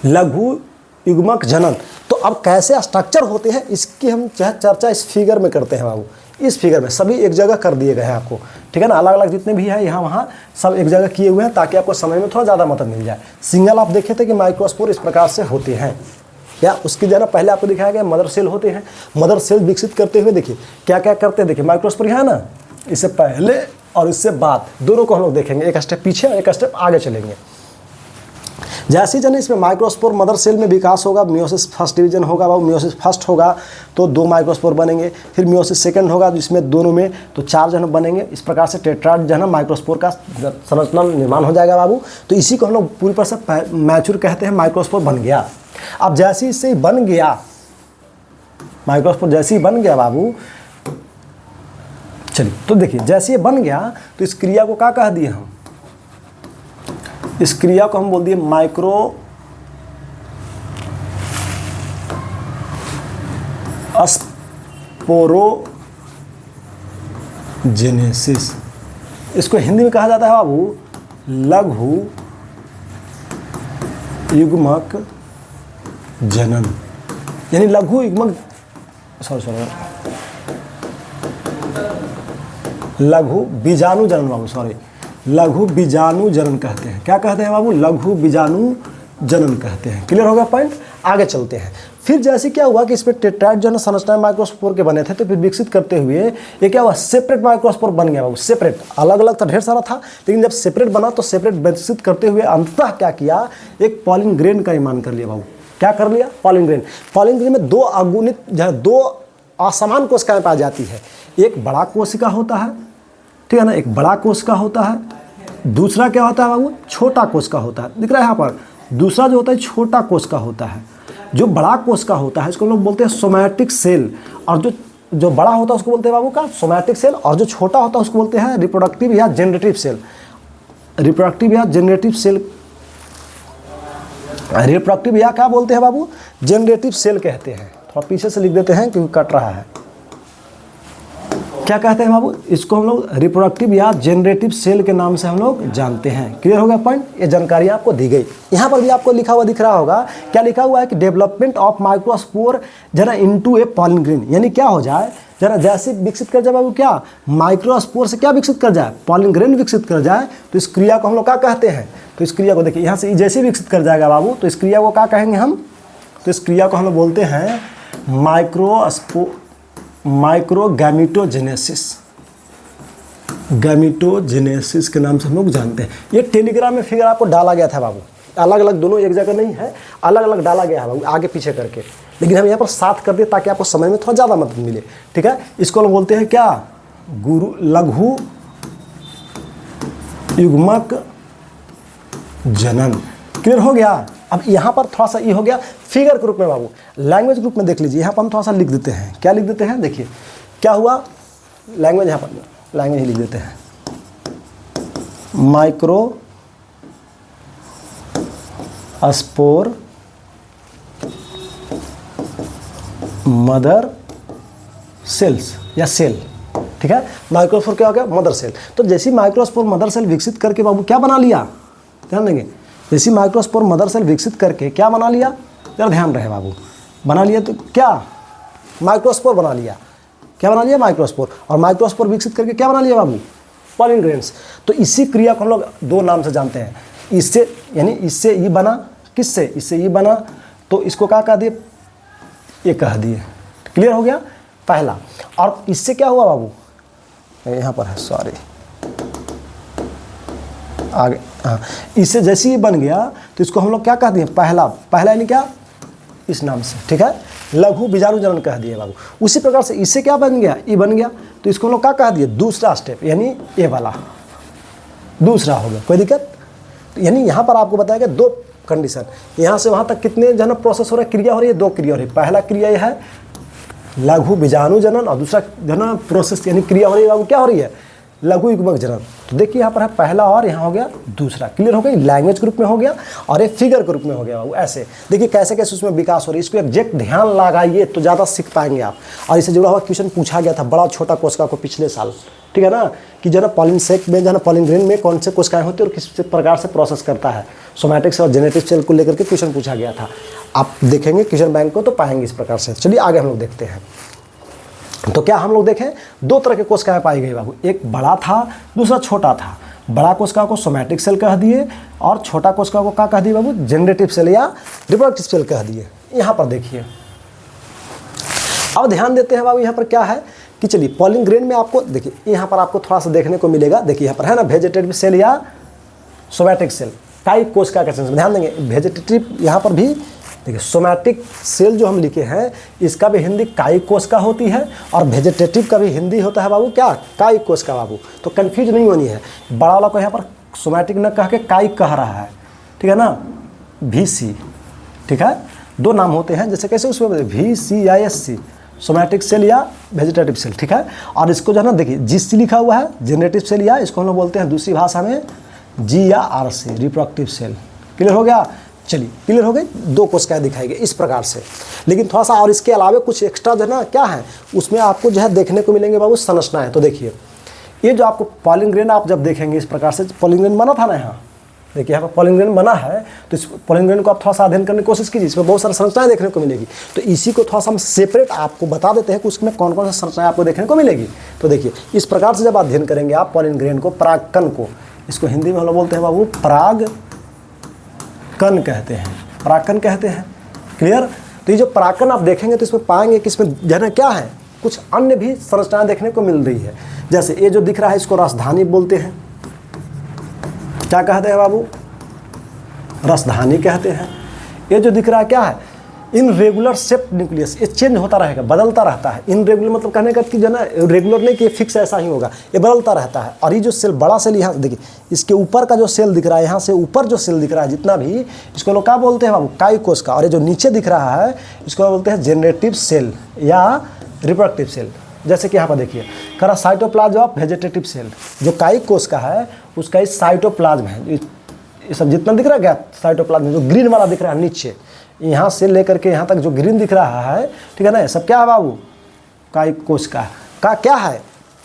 लघु युग्मक जनन। तो अब कैसे स्ट्रक्चर होते हैं इसकी हम चर्चा इस फिगर में करते हैं बाबू। इस फिगर में सभी एक जगह कर दिए गए हैं आपको, ठीक है ना, अलग अलग जितने भी हैं यहाँ वहाँ सब एक जगह किए हुए हैं, ताकि आपको समझ में थोड़ा ज़्यादा मदद मिल जाए। सिंगल आप देखे थे कि माइक्रोस्पोर इस प्रकार से होते हैं, या उसकी जगह पहले आपको दिखाया गया मदर सेल होते हैं। मदर सेल विकसित करते हुए देखिए क्या क्या करते हैं, देखिए माइक्रोस्पोर यहाँ ना, इससे पहले और इससे बाद दोनों को हम लोग देखेंगे, एक स्टेप पीछे और एक स्टेप आगे चलेंगे। जैसे जन इसमें माइक्रोस्पोर मदर सेल में विकास होगा, मियोसिस फर्स्ट डिवीजन होगा, वो मियोसिस फर्स्ट होगा तो 2 माइक्रोस्पोर बनेंगे, फिर मियोसिस सेकंड होगा जिसमें दोनों में तो 4 जो है बनेंगे। इस प्रकार से टेट्राड जो है ना माइक्रोस्पोर का संरचना निर्माण हो जाएगा बाबू। तो इसी को हम लोग पूरी तरह से मैच्योर कहते हैं, माइक्रोस्पोर बन गया। अब जैसे इससे ही बन गया माइक्रोस्पोर, जैसे ही बन गया बाबू, चलिए तो देखिए जैसे ये बन गया तो इस क्रिया को क्या कह दिए हम, इस क्रिया को हम बोल दिए माइक्रो स्पोरोजेनेसिस। इसको हिंदी में कहा जाता है बाबू लघु युग्मक जनन, यानी लघु युग्मक लघु बीजाणु जनन बाबू, लघु बीजाणु जनन कहते हैं। क्या कहते हैं बाबू, लघु बीजाणु जनन कहते हैं। क्लियर होगा पॉइंट, आगे चलते हैं। फिर जैसे क्या हुआ कि इसमें टेट्राइड जो है संरचना माइक्रोस्पोर के बने थे, तो फिर विकसित करते हुए ये क्या हुआ, सेपरेट माइक्रोस्पोर बन गया बाबू। सेपरेट, अलग अलग तो ढेर सारा था, लेकिन जब सेपरेट बना तो सेपरेट विकसित करते हुए अंततः क्या किया, एक पॉलिन ग्रेन का निर्माण कर लिया बाबू। क्या कर लिया, पॉलिन ग्रेन। पॉलिन ग्रेन में 2 अगुणित जो है 2 असमान कोशिकाएं पाई जाती है। एक बड़ा कोशिका होता है, ठीक है ना, एक बड़ा कोशिका होता है, दूसरा क्या होता है बाबू, छोटा कोशिका होता है। दिख रहा है यहाँ पर, दूसरा जो होता है छोटा कोशिका होता है। जो बड़ा कोशिका होता है इसको लोग बोलते हैं सोमैटिक सेल, और जो बड़ा होता है उसको बोलते हैं बाबू का सोमैटिक सेल, और जो छोटा होता है उसको बोलते हैं रिप्रोडक्टिव या जनरेटिव सेल। रिप्रोडक्टिव या जनरेटिव सेल, रिप्रोडक्टिव या क्या बोलते हैं बाबू, जनरेटिव सेल कहते हैं। थोड़ा पीछे से लिख देते हैं क्योंकि कट रहा है। क्या कहते हैं बाबू, इसको हम लोग रिप्रोडक्टिव या जनरेटिव सेल के नाम से हम लोग जानते हैं। क्लियर हो गया पॉइंट, ये जानकारी आपको दी गई। यहाँ पर भी आपको लिखा हुआ दिख रहा होगा, क्या लिखा हुआ है कि डेवलपमेंट ऑफ माइक्रोस्पोर जरा इनटू ए पॉलिन ग्रेन, यानी क्या हो जाए, जरा जैसे विकसित कर जाए बाबू, क्या माइक्रोस्पोर से क्या विकसित कर जाए, पॉलिन ग्रेन विकसित कर जाए, तो इस क्रिया को हम लोग क्या कहते हैं, तो इस क्रिया को देखिए यहाँ से जैसे विकसित कर जाएगा बाबू, तो इस क्रिया को क्या कहेंगे हम, तो इस क्रिया को हम लोग बोलते हैं माइक्रोगैमेटोजेनेसिस, गैमेटोजेनेसिस के नाम से हम लोग जानते हैं। ये टेलीग्राम में फिगर आपको डाला गया था बाबू, अलग अलग दोनों एक जगह नहीं है, अलग अलग डाला गया है बाबू, आगे पीछे करके, लेकिन हम यहाँ पर साथ कर दिए ताकि आपको समझ में थोड़ा ज़्यादा मदद मिले। ठीक है, इसको हम बोलते हैं क्या, लघु युग्मक जनन। क्लियर हो गया। अब यहाँ पर थोड़ा सा ये हो गया फिगर के रूप में बाबू, लैंग्वेज ग्रुप में देख लीजिए, यहाँ पर हम थोड़ा सा लिख देते हैं, क्या लिख देते हैं, देखिए क्या हुआ, लैंग्वेज यहाँ पर लैंग्वेज ही लिख देते हैं, माइक्रो स्पोर मदर सेल्स या सेल। ठीक है, माइक्रोस्पोर क्या हो गया, मदर सेल। तो जैसी माइक्रोस्पोर मदर सेल विकसित करके बाबू क्या बना लिया, ध्यान देंगे, जैसी माइक्रोस्पोर मदर सेल विकसित करके क्या बना लिया, जरा ध्यान रहे बाबू, बना लिया तो क्या, माइक्रोस्पोर बना लिया, क्या बना लिया, माइक्रोस्पोर, और माइक्रोस्पोर विकसित करके क्या बना लिया बाबू, पॉलिन ग्रेन्स। तो इसी क्रिया को हम लोग दो नाम से जानते हैं, इससे यानी इससे ये बना, किससे, इससे ये बना, तो इसको क्या कह दिए, ये कह दिए। क्लियर हो गया पहला। और इससे क्या हुआ बाबू, यहाँ पर है, सॉरी आगे, हाँ, इससे जैसे ही बन गया तो इसको हम लोग क्या कह दिए, पहला, पहला यानी क्या, इस नाम से। ठीक है, लघु बीजाणु जनन कह दिए बाबू। उसी प्रकार से इससे क्या बन गया, ई बन गया, तो इसको हम लोग क्या कह दिए, दूसरा स्टेप, यानी ये वाला दूसरा हो गया, कोई दिक्कत। यानी यहाँ पर आपको बताया गया दो कंडीशन, यहाँ से वहाँ तक कितने जन प्रोसेस हो रहा है, क्रिया हो रही है, दो क्रिया हो रही है। पहला क्रिया यह है लघु बीजाणु जनन, और दूसरा जन प्रोसेस यानी क्रिया हो रही है बाबू, क्या हो रही है, लघु युग्मक जनन। तो देखिए यहाँ पर है पहला और यहाँ हो गया दूसरा। क्लियर हो गया, लैंग्वेज के रूप में हो गया और एक फिगर के रूप में हो गया बाबू। ऐसे देखिए कैसे कैसे उसमें विकास हो रही है, इसको एग्जैक्ट ध्यान लगाइए तो ज़्यादा सीख पाएंगे आप। और इससे जुड़ा हुआ क्वेश्चन पूछा गया था बड़ा छोटा कोशिका को पिछले साल, ठीक है ना, कि जो है पॉलिन सेक में, जो है पॉलिन ग्रेन में कौन से कोशिकाएं होती है और किस प्रकार से प्रोसेस करता है, सोमैटिक्स और जेनेटिक सेल को लेकर के क्वेश्चन पूछा गया था। आप देखेंगे क्वेश्चन बैंक को तो पाएंगे इस प्रकार से। चलिए आगे हम लोग देखते हैं। तो क्या हम लोग देखें, दो तरह के कोशिकाएं पाई गई बाबू, एक बड़ा था, दूसरा छोटा था। बड़ा कोशिका को सोमैटिक सेल कह दिए और छोटा कोशिका को क्या कह दिए बाबू, जनरेटिव सेल या रिप्रोडक्टिव सेल कह दिए। यहाँ पर देखिए, अब ध्यान देते हैं बाबू, यहाँ पर क्या है कि चलिए पॉलिन ग्रेन में आपको देखिए, यहाँ पर आपको थोड़ा सा देखने को मिलेगा। देखिए यहाँ पर है ना, वेजिटेटिव सेल या सोमैटिक सेल, कायिक कोशिका के सेंस में ध्यान देंगे। वेजिटेटिव यहाँ पर भी देखिए, सोमैटिक सेल जो हम लिखे हैं इसका भी हिंदी कायिक कोशिका होती है और वेजिटेटिव का भी हिंदी होता है बाबू क्या, कायिक कोशिका बाबू। तो कन्फ्यूज नहीं होनी है, बड़ा वाला को यहाँ पर सोमैटिक न कह के कायिक कह रहा है, ठीक है ना, VC, ठीक है, दो नाम होते हैं जैसे कैसे उसमें VCISC, सोमैटिक सेल या वेजिटेटिव सेल, ठीक है। और इसको जो है ना देखिए GC लिखा हुआ है, जनरेटिव सेल, या इसको हम लोग बोलते हैं दूसरी भाषा में G या RC, रिप्रोडक्टिव सेल। क्लियर हो गया। चलिए क्लियर हो गई, दो कोशिकाएं दिखाई गई इस प्रकार से। लेकिन थोड़ा सा और इसके अलावा कुछ एक्स्ट्रा जो है ना क्या है, उसमें आपको जो है देखने को मिलेंगे बाबू संरचनाएं। तो देखिए ये जो आपको पॉलिन ग्रेन आप जब देखेंगे इस प्रकार से, पॉलिन ग्रेन बना था ना, यहाँ देखिए यहाँ पर पॉलिन ग्रेन बना है, तो इस पॉलिन ग्रेन को आप थोड़ा सा अध्ययन करने की कोशिश कीजिए, इसमें बहुत सारी संरचनाएं देखने को मिलेगी। तो इसी को थोड़ा सा हम सेपरेट आपको बता देते हैं कि उसमें कौन कौन सी संरचनाएं आपको देखने को मिलेगी। तो देखिए इस प्रकार से जब अध्ययन करेंगे आप पॉलिन ग्रेन को, परागकण को, इसको हिंदी में हम लोग बोलते हैं बाबू परागकण कहते हैं, परागकण कहते हैं। क्लियर। तो ये जो परागकण आप देखेंगे तो इसमें पाएंगे कि इसमें जो है क्या है, कुछ अन्य भी संरचनाएं देखने को मिल रही है। जैसे ये जो दिख रहा है इसको रसधानी बोलते हैं, क्या कहते हैं बाबू, रसधानी कहते हैं। ये जो दिख रहा है क्या है, इनरेगुलर शेप्ड न्यूक्लियस, ये चेंज होता रहेगा, बदलता रहता है। इनरेगुलर मतलब कहने का कि जो है रेगुलर नहीं कि ये फिक्स ऐसा ही होगा, ये बदलता रहता है। और ये जो सेल, बड़ा सेल यहाँ देखिए, इसके ऊपर का जो सेल दिख रहा है, यहाँ से ऊपर जो सेल दिख रहा है जितना भी, इसको लोग क्या बोलते हैं बाबू, कायिक कोशिका। और ये जो नीचे दिख रहा है इसको बोलते हैं जनरेटिव सेल या रिप्रोडक्टिव सेल। जैसे कि यहाँ पर देखिए करा साइटोप्लाज्म ऑफ वेजिटेटिव सेल, जो कायिक कोशिका है उसका इस साइटोप्लाज्म है, ये सब जितना दिख रहा है गैप साइटोप्लाज्म, जो ग्रीन वाला दिख रहा है नीचे, यहाँ से लेकर के यहाँ तक जो ग्रीन दिख रहा है, ठीक है ना, सब क्या है बाबू, कायिक कोशिका का क्या है,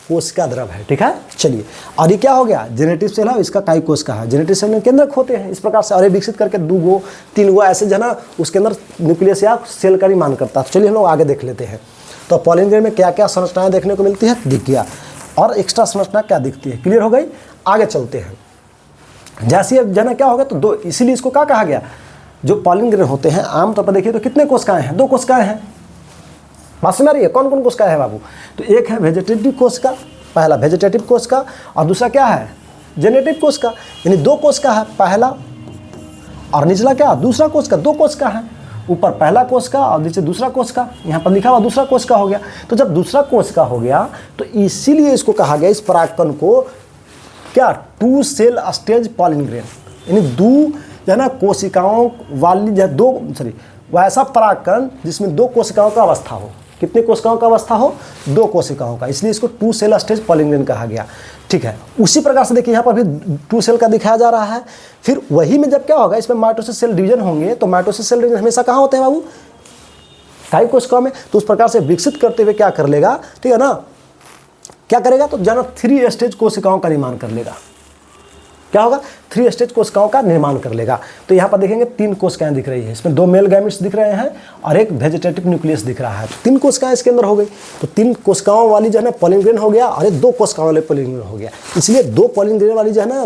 कोशिका द्रव है, ठीक है। चलिए, और ये क्या हो गया, जेनेटिव सेल है, इसका काई कोशिका है। जेनेटिव सेल में केंद्रक होते हैं इस प्रकार से, और ये विकसित करके 2 गो 3 गो ऐसे जो है ना उसके अंदर न्यूक्लियस या सेल का निर्माण करता है। तो चलिए हम लोग आगे देख लेते हैं। तो पॉलिन ग्रेन में क्या क्या संरचनाएं देखने को मिलती है, दिख गया। और एक्स्ट्रा संरचना क्या दिखती है, क्लियर हो गई। आगे चलते हैं। जैसे अब जना क्या होगा तो 2, इसीलिए इसको क्या कहा गया, जो पॉलिन ग्रेन होते हैं आमतौर पर देखिए तो कितने कोशिकाएं हैं, 2 कोशिकाएं हैं। बात समझ आ रही है, कौन कौन कोशिकाएं है बाबू, तो एक है वेजिटेटिव कोशिका, पहला वेजिटेटिव कोशिका, और दूसरा क्या है, जेनेटिव कोशिका। यानी 2 कोशिका है, पहला और निचला क्या, दूसरा कोशिका, 2 कोशिका है। ऊपर पहला कोशिका और नीचे दूसरा कोशिका, यहाँ पर लिखा हुआ दूसरा कोशिका हो गया। तो जब दूसरा कोशिका हो गया तो इसीलिए इसको कहा गया, इस परागकण को क्या, 2 सेल स्टेज पॉलिन ग्रेन, यानी 2 जो है ना कोशिकाओं वाली, 2 वैसा परागकण जिसमें 2 कोशिकाओं का अवस्था हो। कितने कोशिकाओं का अवस्था हो, 2 कोशिकाओं का, इसलिए इसको 2 सेल स्टेज पॉलिन ग्रेन कहा गया, ठीक है। उसी प्रकार से देखिए यहाँ पर भी 2 सेल का दिखाया जा रहा है। फिर वही में जब क्या होगा, इसमें माइटोसिस सेल डिवीजन होंगे, तो माइटोसिस सेल डिवीजन हमेशा कहाँ होते हैं बाबू, काई कोशिकाओं में। तो उस प्रकार से विकसित करते हुए क्या कर लेगा, ठीक है ना, क्या करेगा, तो जाना 3 स्टेज कोशिकाओं का निर्माण कर लेगा। क्या होगा, 3 स्टेज कोशिकाओं का निर्माण कर लेगा। तो यहाँ पर देखेंगे 3 कोशिकाएं दिख रही है, इसमें 2 मेल गैमेट्स दिख रहे हैं और एक वेजिटेटिव न्यूक्लियस दिख रहा है। तो 3 कोशिकाएं इसके अंदर हो गई। तो 3 कोशिकाओं वाली जो है ना पॉलिन ग्रेन हो गया और एक 2 कोशिकाओं वाले पॉलिन ग्रेन हो गया। इसलिए 2 पॉलिन ग्रेन वाली जो है ना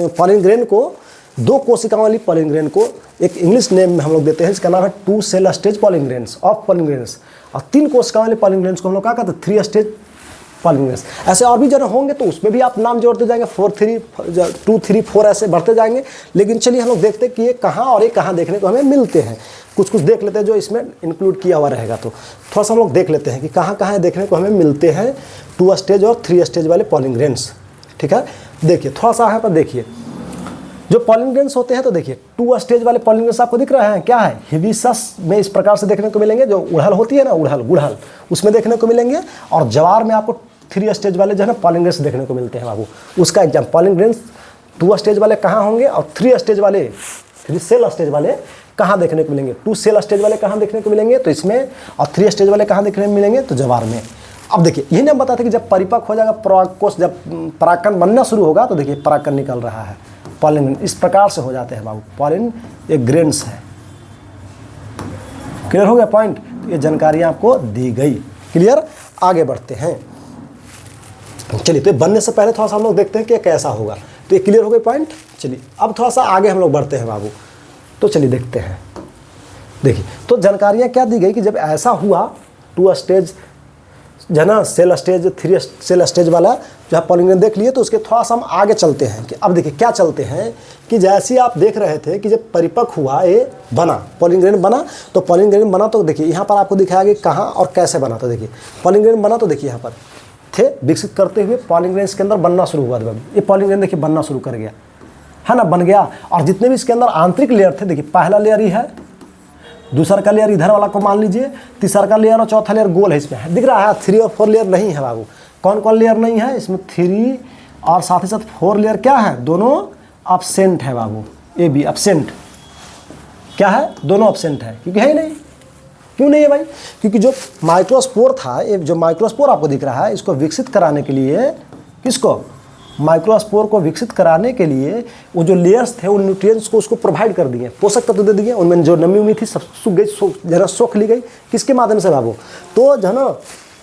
पॉलिन ग्रेन को, 2 कोशिकाओं वाली पॉलिन ग्रेन को एक इंग्लिश नेम में हम लोग देते हैं, इसका नाम है 2 cell stage pollen grains of pollen grains. और 3 कोशिकाओं वाले पॉलिन ग्रेन्स को हम लोग क्या कहते हैं, 3 स्टेज पॉलिन ग्रेन्स। ऐसे और भी जन होंगे तो उसमें भी आप नाम जोड़ते जाएंगे, 4 3 2 3 4 ऐसे बढ़ते जाएंगे। लेकिन चलिए हम लोग देखते हैं कि ये कहाँ और ये कहाँ देखने को हमें मिलते हैं। कुछ कुछ देख लेते हैं जो इसमें इंक्लूड किया हुआ रहेगा। तो थोड़ा सा हम लोग देख लेते हैं कि कहाँ कहाँ देखने को हमें मिलते हैं 2 स्टेज और 3 स्टेज वाले पॉलिन ग्रेन्स, ठीक है। देखिए थोड़ा सा यहाँ पर देखिए जो पॉलिन ग्रेन्स होते हैं, तो देखिए 2 स्टेज वाले पॉलिन ग्रेन्स आपको दिख रहे हैं, क्या है, हिबिस्कस में इस प्रकार से देखने को मिलेंगे। जो उड़हल होती है ना, गुड़हल उसमें देखने को मिलेंगे। और जवार में आपको 3 स्टेज वाले जो है ना पॉलिन ग्रेन्स देखने को मिलते हैं बाबू। उसका एग्जाम, पॉलिन ग्रेन्स 2 स्टेज वाले कहाँ होंगे और 3 स्टेज वाले, 3 सेल स्टेज वाले कहाँ देखने को मिलेंगे। 2 सेल स्टेज वाले कहाँ देखने को मिलेंगे, तो इसमें, और 3 स्टेज वाले कहाँ देखने को मिलेंगे, तो जवार में। अब देखिए यही हम बताते हैं कि जब परिपक्व हो जाएगा परागकोश, जब परागकण बनना शुरू होगा, तो देखिए परागकण निकल रहा है, पॉलिन ग्रेन इस प्रकार से हो जाते हैं बाबू। पॉलिन एक ग्रेन्स है। क्लियर हो गया पॉइंट। तो ये जानकारियाँ आपको दी गई। क्लियर, आगे बढ़ते हैं। चलिए, तो बनने से पहले थोड़ा सा हम लोग देखते हैं कि कैसा होगा। तो ये क्लियर हो गए पॉइंट। चलिए अब थोड़ा सा आगे हम लोग बढ़ते हैं बाबू। तो चलिए देखते हैं। देखिए तो जानकारियाँ क्या दी गई कि जब ऐसा हुआ 2 स्टेज जो है ना सेल स्टेज, 3 सेल स्टेज वाला जहाँ पॉलिन ग्रेन देख लिए, तो उसके थोड़ा सा हम आगे चलते हैं। कि अब देखिए क्या चलते हैं कि जैसे आप देख रहे थे कि जब परिपक्व हुआ, ये बना पॉलिन ग्रेन बना, तो पॉलिन ग्रेन बना तो देखिए यहाँ पर आपको दिखाया कि कहाँ और कैसे बना। तो देखिए पॉलिन ग्रेन बना, तो देखिए यहाँ पर थे विकसित करते हुए पॉलिन ग्रेन इसके अंदर बनना शुरू हुआ। ये पॉलिन ग्रेन देखिए बनना शुरू कर गया है ना, बन गया। और जितने भी इसके अंदर आंतरिक लेयर थे, देखिए पहला लेयर ही है, दूसरा का लेयर इधर वाला को मान लीजिए, तीसरा का लेयर और चौथा लेयर गोल है, इसमें दिख रहा है। 3 और 4 लेयर नहीं है बाबू। कौन कौन लेयर नहीं है इसमें, 3 और साथ ही साथ 4 लेयर क्या है, दोनों एब्सेंट है बाबू। ये भी एब्सेंट, क्या है, दोनों एब्सेंट है, क्योंकि है ही नहीं। क्यों नहीं है भाई, क्योंकि जो माइक्रोस्पोर था, ये जो माइक्रोस्पोर आपको दिख रहा है, इसको विकसित कराने के लिए, किसको, माइक्रोस्पोर को विकसित कराने के लिए वो जो लेयर्स थे उन न्यूट्रिएंट्स को उसको प्रोवाइड कर दिए, पोषक तत्व दे दिए। उनमें जो नमी उमी थी सब सूख गई, जरा सोख ली गई। किसके माध्यम से बाबू, तो जो है ना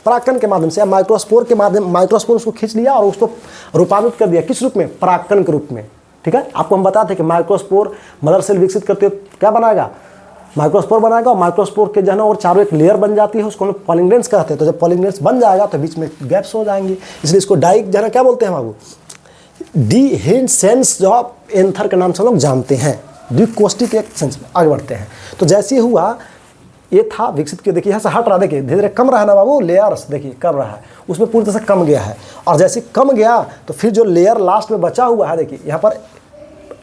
परागकण के माध्यम से, या माइक्रोस्पोर के माध्यम, माइक्रोस्पोर उसको खींच लिया और उसको रूपांतरित कर दिया। किस रूप में, परागकण के रूप में, ठीक है। आपको हम बताते हैं कि माइक्रोस्पोर मदर सेल विकसित करते हुए क्या बनाएगा, माइक्रोस्पोर बनाएगा। और माइक्रोस्पोर के जो है ना और चारों एक लेयर बन जाती है, उसको हम पॉलिन ग्रेन्स कहते हैं। तो जब पॉलिन ग्रेन्स बन जाएगा तो बीच में गैप्स हो जाएंगे, इसलिए इसको डाई जो है ना क्या बोलते हैं बाबू, डिहेंसेंस जो एंथर के नाम से हम लोग जानते हैं, द्विकोष्ठी के सेंस में। आगे बढ़ते हैं। तो जैसे ही हुआ, ये था विकसित किया, देखिए यहाँ से हट रहा, देखिए धीरे धीरे कम रहा है ना बाबू, लेयर्स देखिए कम रहा है, उसमें पूरी तरह से कम गया है। और जैसे कम गया तो फिर जो लेयर लास्ट में बचा हुआ है, देखिए यहाँ पर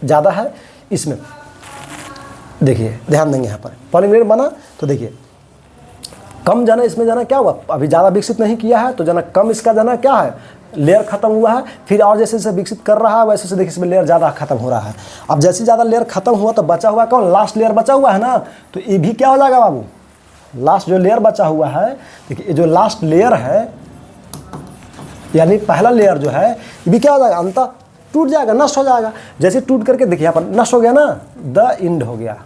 ज़्यादा है, इसमें देखिए ध्यान देंगे, यहाँ पर पॉलिन ग्रेन बना तो देखिए कम जाना, इसमें जाना क्या हुआ, अभी ज़्यादा विकसित नहीं किया है, तो जाना कम इसका जाना क्या है, लेयर खत्म हुआ है। फिर और जैसे जैसे विकसित कर रहा है वैसे से देखिए इसमें लेयर ज़्यादा खत्म हो रहा है। अब जैसे ज़्यादा लेयर खत्म हुआ तो बचा हुआ कौन, लास्ट लेयर बचा हुआ है ना, तो ये भी क्या हो जाएगा बाबू, लास्ट जो लेयर बचा हुआ है, देखिए ये जो लास्ट लेयर है, यानी पहला लेयर जो है ये भी क्या हो जाएगा, अंततः टूट जाएगा, नष्ट हो जाएगा। जैसे टूट करके देखिए यहाँ पर नष्ट हो गया ना, द एंड हो गया,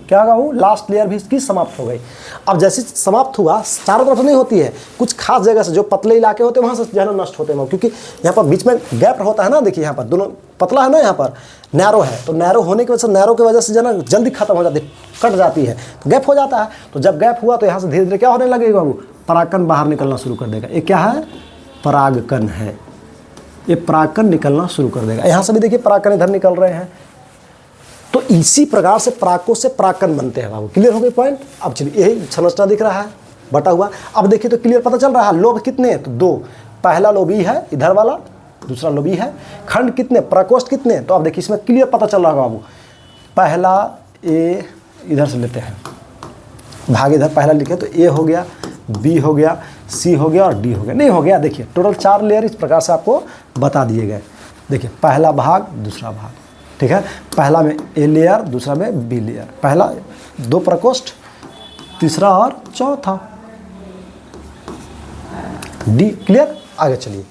क्या होगा वो लास्ट लेयर भी इसकी समाप्त हो गई। अब जैसे समाप्त हुआ, चारों तरफ नहीं होती है, कुछ खास जगह से जो पतले इलाके होते हैं वहाँ से जो है ना नष्ट होते हैं, क्योंकि यहाँ पर बीच में गैप होता है ना, देखिए यहाँ पर दोनों पतला है ना, यहाँ पर नैरो है, तो नैरो होने की वजह से, नैरो की वजह से जो है ना जल्दी खत्म हो जाती है, कट जाती है, तो गैप हो जाता है। तो जब गैप हुआ तो यहाँ से धीरे धीरे क्या होने लगेगा बाबू, परागकण बाहर निकलना शुरू कर देगा। ये क्या है, परागकण है, ये परागकण निकलना शुरू कर देगा। यहाँ से भी देखिए परागकण इधर निकल रहे हैं। तो इसी प्रकार से परागकोश से परागकण बनते हैं बाबू। क्लियर हो गई पॉइंट। अब चलिए यही संरचना दिख रहा है बटा हुआ। अब देखिए तो क्लियर पता चल रहा है, लोब कितने हैं, तो 2, पहला लोब ई है इधर वाला, दूसरा लोब ई है। खंड कितने, प्रकोष्ठ कितने, तो अब देखिए इसमें क्लियर पता चल रहा है बाबू। पहला ए इधर से लेते हैं, भाग इधर पहला लिखे तो ए हो गया, बी हो गया, सी हो गया और डी हो गया। नहीं हो गया, देखिए टोटल 4 लेयर इस प्रकार से आपको बता दिए गए। देखिए पहला भाग दूसरा भाग, ठीक है, पहला में ए लेयर दूसरा में बी लेयर, पहला 2 प्रकोष्ठ, तीसरा और चौथा डी। क्लियर। आगे चलिए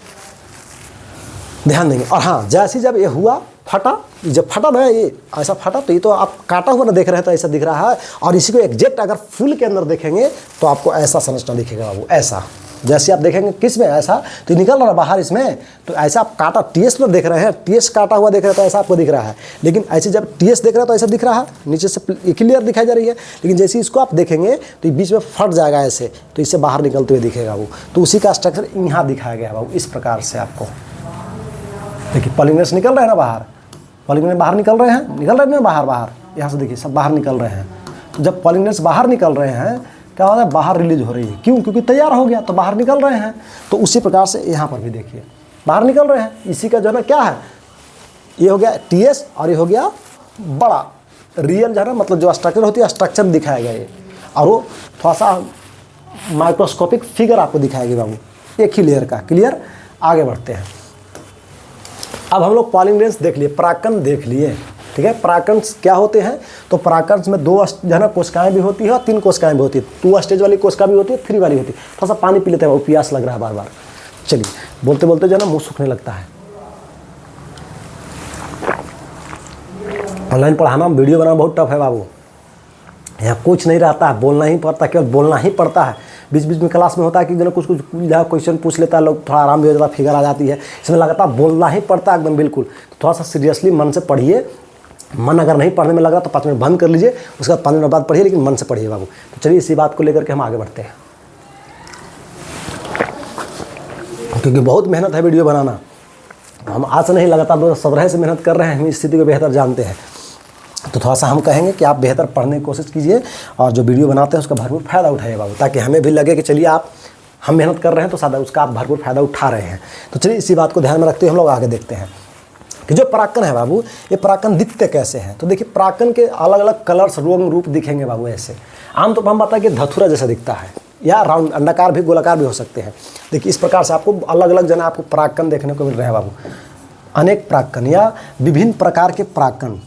ध्यान देंगे। और हाँ, जैसे जब ये हुआ फटा, जब फटा ना ये ऐसा फटा, तो ये तो आप काटा हुआ ना देख रहे हैं तो ऐसा दिख रहा है, और इसी को एग्जैक्ट अगर फुल के अंदर देखेंगे तो आपको ऐसा संरचना दिखेगा बाबू। ऐसा जैसे आप देखेंगे किस में, ऐसा तो निकल रहा है बाहर इसमें, तो ऐसा आप काटा टीएस में देख रहे हैं, टीएस काटा हुआ देख रहे हैं तो ऐसा आपको दिख रहा है। लेकिन ऐसे जब टीएस देख रहे हैं तो ऐसा दिख रहा है, नीचे से क्लियर दिखाई जा रही है। लेकिन जैसे इसको आप देखेंगे तो बीच में फट जाएगा ऐसे, तो इससे बाहर निकलते हुए दिखेगा वो। तो उसी का स्ट्रक्चर यहाँ दिखाया गया है बाबू, इस प्रकार से आपको। देखिए पॉलिमरेज निकल रहे हैं ना बाहर, पॉलिमरेज बाहर निकल रहे हैं, निकल रहे हैं ना बाहर, यहाँ से देखिए सब बाहर निकल रहे हैं। तो जब पॉलिमरेज बाहर निकल रहे हैं, क्या होता है, बाहर रिलीज हो रही है। क्यों, क्योंकि तैयार हो गया तो बाहर निकल रहे हैं। तो उसी प्रकार से यहाँ पर भी देखिए बाहर निकल रहे हैं। इसी का जो है ना क्या है, ये हो गया टीएस और ये हो गया बड़ा रियल जो है ना, मतलब जो स्ट्रक्चर होती है स्ट्रक्चर दिखाया गया है, और वो थोड़ा सा माइक्रोस्कोपिक फिगर आपको दिखाएगी बाबू, एक ही लेयर का। क्लियर। आगे बढ़ते हैं। अब हम लोग पॉलिमरेज देख लिए, परागकण देख लिए, ठीक है। परागकण क्या होते हैं, तो परागकण में 2 जो है ना कोशिकाएं भी होती है और 3 कोशिकाएं भी होती है। 2 स्टेज वाली कोशिका भी होती है, 3 वाली होती है। थोड़ा सा पानी पी लेते हैं, वो प्यास लग रहा है बार बार। चलिए बोलते बोलते जो है ना मुंह सूखने लगता है। ऑनलाइन पढ़ाना, वीडियो बनाना बहुत टफ है बाबू। यहाँ कुछ नहीं रहता है, बोलना ही पड़ता है, केवल बोलना ही पड़ता है। बीच बीच में क्लास में होता है कि जो कुछ क्वेश्चन पूछ लेता है लोग, थोड़ा आराम भी हो जाता है, फिगर आ जाती है। इसमें लगातार बोलना ही पड़ता है एकदम बिल्कुल। तो थोड़ा सा सीरियसली मन से पढ़िए। मन अगर नहीं पढ़ने में लग रहा तो 5 मिनट बंद कर लीजिए, उसके बाद 5 मिनट बाद पढ़िए, लेकिन मन से पढ़िए बाबू। तो चलिए इसी बात को लेकर के हम आगे बढ़ते हैं, क्योंकि बहुत मेहनत है वीडियो बनाना। हम आज से नहीं, लगातार 2017 से मेहनत कर रहे हैं, हम इस स्थिति को बेहतर जानते हैं। तो थोड़ा सा हम कहेंगे कि आप बेहतर पढ़ने की कोशिश कीजिए और जो वीडियो बनाते हैं उसका भरपूर फ़ायदा उठाइए बाबू, ताकि हमें भी लगे कि चलिए हम मेहनत कर रहे हैं तो सादा उसका आप भरपूर फ़ायदा उठा रहे हैं। तो चलिए इसी बात को ध्यान में रखते हुए हम लोग आगे देखते हैं कि जो परागकण है बाबू, ये परागकण दिखते कैसे हैं। तो देखिए परागकण के अलग अलग कलर्स, रंग, रूप दिखेंगे बाबू ऐसे। आमतौर पर हम बताएं कि धतूरा जैसा दिखता है, या राउंड अंडाकार भी, गोलाकार भी हो सकते हैं। देखिए इस प्रकार से आपको अलग अलग जना आपको परागकण देखने को मिल रहे हैं बाबू। अनेक परागकण या विभिन्न प्रकार के परागकण,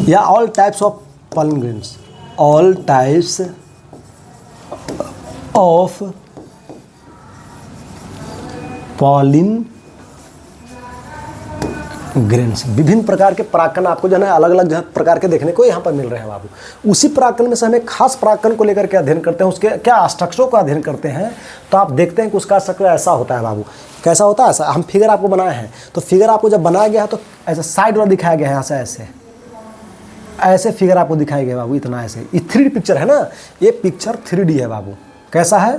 या all types of pollen grains, all types of pollen grains, विभिन्न प्रकार के परागकण आपको जो है अलग अलग प्रकार के देखने को यहाँ पर मिल रहे हैं बाबू। उसी परागकण में से हमें खास परागकण को लेकर के अध्ययन करते हैं, उसके क्या स्ट्रक्चरों का अध्ययन करते हैं। तो आप देखते हैं कि उसका स्ट्रक्चर ऐसा होता है बाबू। कैसा होता है, ऐसा हम फिगर आपको बनाए हैं। तो फिगर आपको जब बनाया गया है तो ऐसा साइड वाला दिखाया गया है, ऐसा ऐसे ऐसे फिगर आपको दिखाई गया बाबू, इतना ऐसे। ये 3D पिक्चर है ना, ये पिक्चर 3D है बाबू। कैसा है,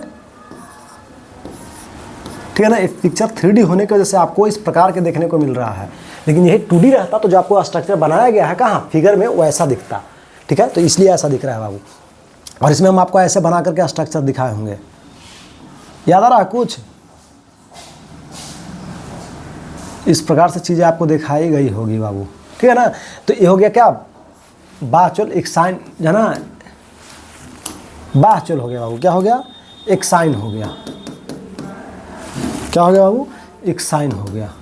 ठीक है ना। एक पिक्चर 3D होने की वजह से आपको इस प्रकार के देखने को मिल रहा है। लेकिन यही 2D रहता तो जो आपको स्ट्रक्चर बनाया गया है कहाँ, फिगर में, वो ऐसा दिखता, ठीक है। तो इसलिए ऐसा दिख रहा है बाबू। और इसमें हम आपको ऐसे बना करके स्ट्रक्चर दिखाए होंगे, याद आ रहा है कुछ। इस प्रकार से चीज़ें आपको दिखाई गई होगी बाबू, ठीक है ना। तो ये हो गया क्या, बाचल एक साइन है ना, बाचल हो गया बाबू। क्या हो गया, एक साइन हो गया। क्या हो गया बाबू, एक साइन हो गया।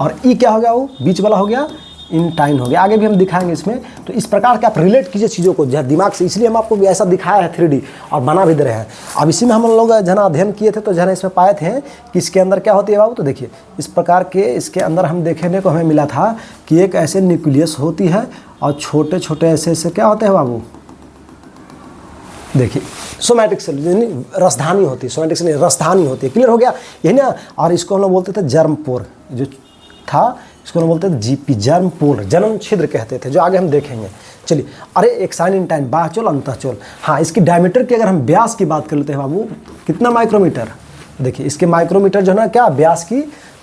और ई क्या हो गया बाबू, बीच वाला हो गया इंटाइन हो गया। आगे भी हम दिखाएंगे इसमें। तो इस प्रकार के आप रिलेट कीजिए चीज़ों को जो दिमाग से, इसलिए हम आपको भी ऐसा दिखाया है 3D और बना भी दे रहे हैं। अब इसी में हम लोग जना अध्ययन किए थे, तो जना इसमें पाए थे कि इसके अंदर क्या होती है बाबू। तो देखिए इस प्रकार के इसके अंदर हम देखने को हमें मिला था कि एक ऐसे न्यूक्लियस होती है और छोटे छोटे ऐसे ऐसे क्या होते हैं बाबू, देखिए सोमैटिक सेल, यानी रसधानी होती है, सोमैटिक सेल रसधानी होती है। क्लियर हो गया यही ना। और इसको हम लोग बोलते थे जर्मपोर, जो था इसको हम बोलते थे जीपी, जर्मपोर, जन्म छिद्र कहते थे, जो आगे हम देखेंगे। चलिए, अरे एक्साइन इंटाइन, बाह्यचोल अंतःचोल। हाँ, इसकी डायमीटर की अगर हम व्यास की बात कर लेते हैं बाबू, कितना माइक्रोमीटर, देखिए इसके माइक्रोमीटर जो है ना क्या, व्यास की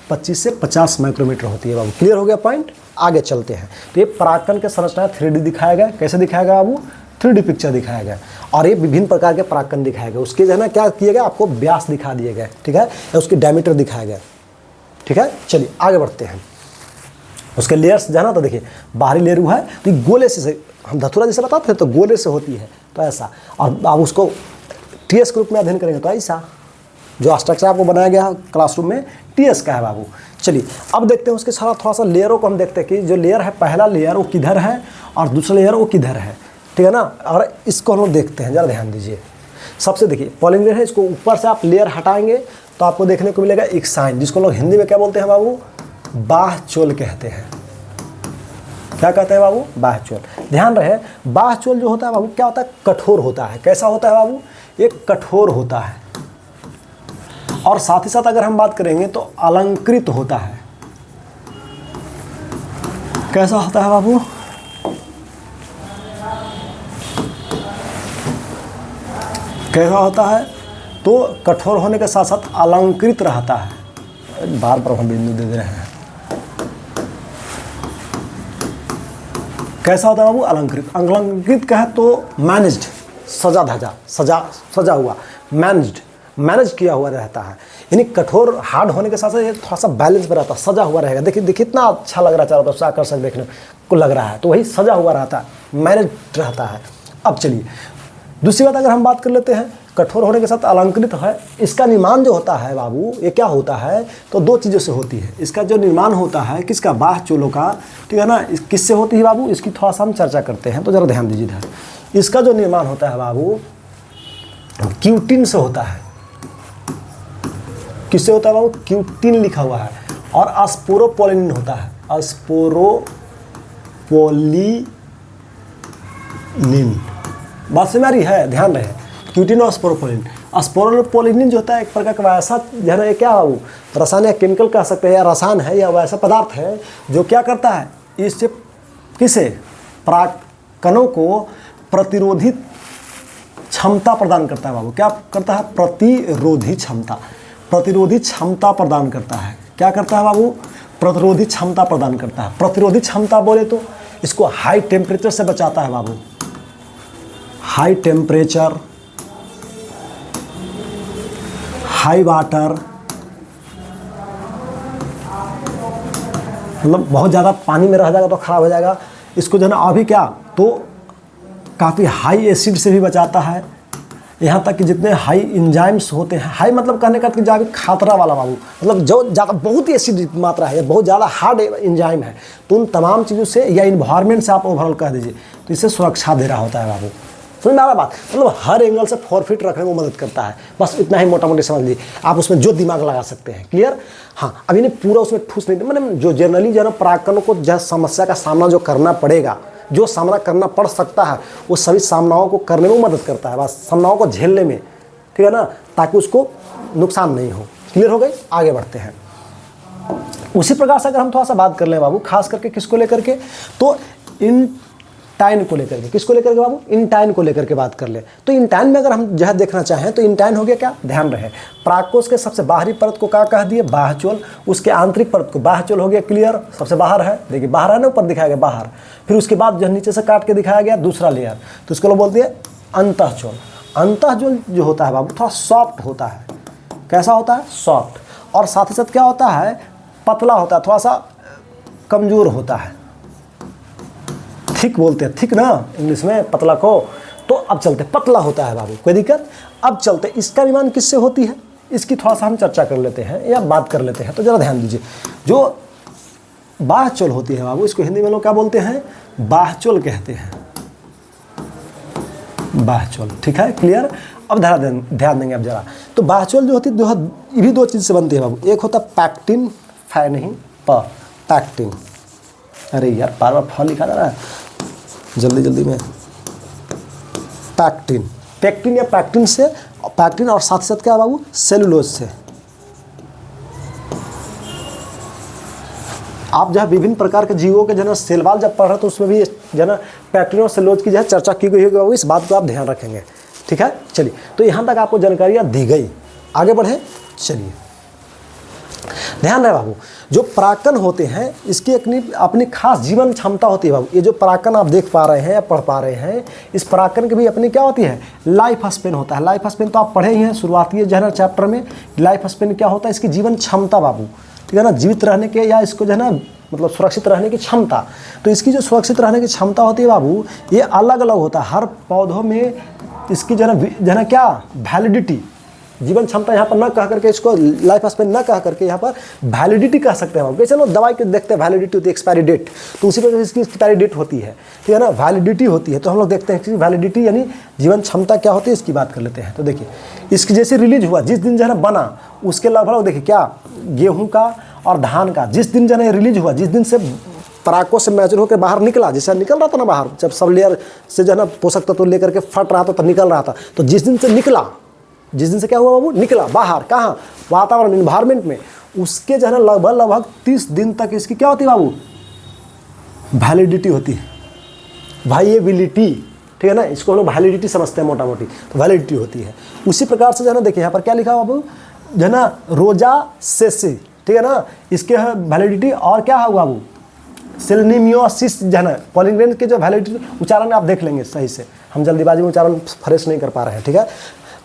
25 से 50 माइक्रोमीटर होती है बाबू। क्लियर हो गया पॉइंट। आगे चलते हैं। तो ये परागकण के संरचना 3D दिखाया गया। कैसे दिखाया गया बाबू, 3D पिक्चर दिखाया गया। और ये विभिन्न प्रकार के परागकण दिखाए गए, उसके जो है ना क्या किए गए, आपको व्यास दिखा दिए गए, ठीक है, या उसकी डायमीटर दिखाया गया, ठीक है। चलिए आगे बढ़ते हैं। उसके लेयर्स जो है ना, तो देखिए बाहरी लेयर हुआ है तो गोले से, हम धतूरा जैसे बताते हैं तो गोले से होती है, तो ऐसा। और आप उसको TS के रूप में अध्ययन करेंगे तो ऐसा, जो स्ट्रक्चर आपको बनाया गया क्लासरूम में TS का है बाबू। चलिए अब देखते हैं उसके सारा थोड़ा सा लेयरों को हम देखते हैं कि जो लेयर है, पहला लेयर वो किधर है और दूसरा लेयर वो किधर है, ठीक है ना। और इसको हम लोग देखते हैं, ज़रा ध्यान दीजिए। सबसे देखिए पॉलिन लेयर है, इसको ऊपर से आप लेयर हटाएंगे तो आपको देखने को मिलेगा एक्साइन, जिसको लोग हिंदी में क्या बोलते हैं बाबू, बाह्यचोल कहते हैं। क्या कहते हैं बाबू, बाह्यचोल। ध्यान रहे, बाह्यचोल जो होता है बाबू क्या होता है, कठोर होता है। कैसा होता है बाबू, एक कठोर होता है। और साथ ही साथ अगर हम बात करेंगे तो अलंकृत होता है। कैसा होता है बाबू, कैसा होता है, तो कठोर होने के साथ साथ अलंकृत रहता है। बार बार हम बिंदु दे रहे हैं। कैसा होता है बाबू, अलंकृत। अलंकृत का है तो मैनेज्ड, सजा धजा, सजा हुआ, मैनेज किया हुआ रहता है। यानी कठोर हार्ड होने के साथ साथ ये थोड़ा सा बैलेंस में रहता है, सजा हुआ रहेगा। देखिए कितना अच्छा लग रहा है, चारों तरफ से आकर्षक देखने को लग रहा है, तो वही सजा हुआ रहता है, मैनेज रहता है। अब चलिए दूसरी बात अगर हम बात कर लेते हैं, कठोर होने के साथ अलंकृत है। इसका निर्माण जो होता है बाबू, ये क्या होता है, तो दो चीज़ों से होती है। इसका जो निर्माण होता है किसका, बाह्यचोलों का, ठीक है ना। किससे होती है बाबू, इसकी थोड़ा सा हम चर्चा करते हैं, तो ज़रा ध्यान दीजिए इधर। इसका जो निर्माण होता है बाबू क्यूटिन से होता है। किससे होता है बाबू, क्यूटिन लिखा हुआ है। और स्पोरोपोलिन होता है, स्पोरोपोलिनिन। बात से हमारी है, ध्यान रहे, क्यूटिन और स्पोरोपोलिन। स्पोरोपोलिनिन जो होता है एक प्रकार का वैसा जो है क्या बाबू, रसायन या केमिकल कह सकते हैं, या रसायन है या वैसा पदार्थ है जो क्या करता है, इससे किसे, परागकणों को प्रतिरोधी क्षमता प्रदान करता है बाबू। क्या करता है, प्रतिरोधी क्षमता, प्रतिरोधी क्षमता प्रदान करता है। क्या करता है बाबू, प्रतिरोधी क्षमता प्रदान करता है। प्रतिरोधी क्षमता बोले तो इसको हाई टेम्परेचर से बचाता है बाबू। हाई टेम्परेचर, हाई वाटर, मतलब बहुत ज़्यादा पानी में रह जाएगा तो खराब हो जाएगा। इसको जो है ना अभी क्या, तो काफ़ी हाई एसिड से भी बचाता है। यहाँ तक कि जितने हाई इंजाइम्स होते हैं, हाई मतलब कहने का कि जहाँ खतरा वाला बाबू, मतलब जो ज़्यादा बहुत ही एसिड मात्रा है, बहुत ज़्यादा हार्ड इंजाइम है, तो उन तमाम चीज़ों से या इन्वायरमेंट से आप ओवरऑल कह दीजिए, तो इससे सुरक्षा दे रहा होता है बाबू। समझ में आ रहा बात, मतलब हर एंगल से फॉरफिट रखने में मदद करता है। बस इतना ही मोटा मोटी समझ लीजिए, आप उसमें जो दिमाग लगा सकते हैं। क्लियर। हाँ, अभी नहीं पूरा उसमें ठूस नहीं, मतलब जो जनरली जो है ना परागकणों को जो समस्या का सामना जो करना पड़ेगा, जो सामना करना पड़ सकता है, वो सभी सामनाओं को करने में मदद करता है, बस सामनाओं को झेलने में, ठीक है ना, ताकि उसको नुकसान नहीं हो। क्लियर हो गई। आगे बढ़ते हैं। उसी प्रकार से अगर हम थोड़ा सा बात कर लें बाबू, खास करके किसको लेकर के, तो इंटाइन को लेकर के। किसको लेकर के बाबू, इंटाइन को लेकर के बात कर ले। तो इंटाइन में अगर हम जो है देखना चाहें तो इंटाइन हो गया क्या, ध्यान रहे, परागकोश के सबसे बाहरी परत को क्या कह दिए, बाह्यचोल। उसके आंतरिक परत को बाह्यचोल हो गया। क्लियर। सबसे बाहर है, देखिए बाहर है ना, ऊपर दिखाया गया बाहर। फिर उसके बाद जो नीचे से काट के दिखाया गया दूसरा लेयर, तो उसको लोग बोलते हैं अंतःचोल। अंतःचोल जो होता है बाबू थोड़ा सॉफ्ट होता है। कैसा होता है, सॉफ्ट। और साथ ही साथ क्या होता है, पतला होता है, थोड़ा सा कमजोर होता है। थिक बोलते हैं, थिक ना इंग्लिश में पतला को। तो अब चलते, पतला होता है बाबू, कोई दिक्कत। अब चलते, इसका निर्माण किससे होती है, इसकी थोड़ा सा हम चर्चा कर लेते हैं या बात कर लेते हैं। तो जरा ध्यान दीजिए, जो बाह्यचोल होती है बाबू, इसको हिंदी में लोग क्या बोलते हैं, बाह्यचोल कहते हैं, बाह्यचोल। ठीक है, क्लियर। अब ध्यान देंगे अब जरा, तो बाह्यचोल जो होती है ये भी दो चीज़ से बनती है बाबू, एक होता है पैक्टिन, फै नहीं प, पैक्टिन, अरे यार बार बार फ लिखा जा रहा है, जल्दी जल्दी में, पैक्टिन, पैक्टिन या पैक्टिन से, पैक्टिन और साथ साथ क्या बाबू, सेलुलोज से। आप जहाँ विभिन्न प्रकार के जीवों के जो है सेलवाल जब पढ़ रहे तो उसमें भी जो है ना पैक्टिन और सेलुलोज की जो है चर्चा की गई होगी बाबू, इस बात को आप ध्यान रखेंगे। ठीक है, चलिए, तो यहाँ तक आपको जानकारियाँ दी गई, आगे बढ़े। चलिए, ध्यान रहे बाबू, जो परागकण होते हैं इसकी अपनी खास जीवन क्षमता होती है बाबू। ये जो परागकण आप देख पा रहे हैं या पढ़ पा रहे हैं, इस परागकण की भी अपनी क्या होती है, लाइफ स्पेन होता है। लाइफ स्पेन तो आप पढ़े ही हैं शुरुआती जो है ना चैप्टर में। लाइफ स्पेन क्या होता है, इसकी जीवन क्षमता बाबू, ठीक है ना, जीवित रहने के या इसको जो है ना मतलब सुरक्षित रहने की क्षमता। तो इसकी जो सुरक्षित रहने की क्षमता होती है बाबू, ये अलग अलग होता है हर पौधों में। इसकी जो है ना क्या वैलिडिटी, जीवन क्षमता यहाँ पर न कह करके इसको लाइफ स्पेन न कह करके यहाँ पर वैलिडिटी कह सकते हैं हम। चलो दवाई के देखते हैं वैलिडिटी होती है, एक्सपायरी डेट, तो उसी पर इसकी एक्सपायरी डेट होती है, ठीक है ना, वैलिडिटी होती है। तो हम लोग देखते हैं कि वैलिडिटी यानी जीवन क्षमता क्या होती है, इसकी बात कर लेते हैं। तो देखिए, इसकी जैसे रिलीज हुआ, जिस दिन जो है ना बना, उसके लगभग देखिए क्या, गेहूँ का और धान का जिस दिन जो है रिलीज हुआ, जिस दिन से परागकों से मैच्योर होकर बाहर निकला, जैसे निकल रहा था ना बाहर, जब सब लेयर से जो है ना पोषक तत्व लेकर के फट रहा था तो निकल रहा था, तो जिस दिन से निकला, जिस दिन से क्या हुआ बाबू, निकला बाहर, कहाँ, वातावरण इन्वायरमेंट में, उसके जो है ना लगभग 30 दिन तक इसकी क्या होती है बाबू, वैलिडिटी होती है, वाइएबिलिटी, ठीक है ना, इसको हम लोग वैलिडिटी समझते हैं मोटा मोटी, तो वैलिडिटी होती है। उसी प्रकार से जो है ना देखिए यहाँ पर क्या लिखा है बाबू, जो है ना रोजासेसी, ठीक है ना, इसके वैलिडिटी और क्या है बाबू, सेलेनियोसिस जो है ना, पॉलिन ग्रेन के जो वैलिडिटी, उच्चारण आप देख लेंगे सही से, हम जल्दीबाजी में उच्चारण फ्रेश नहीं कर पा रहे हैं, ठीक है।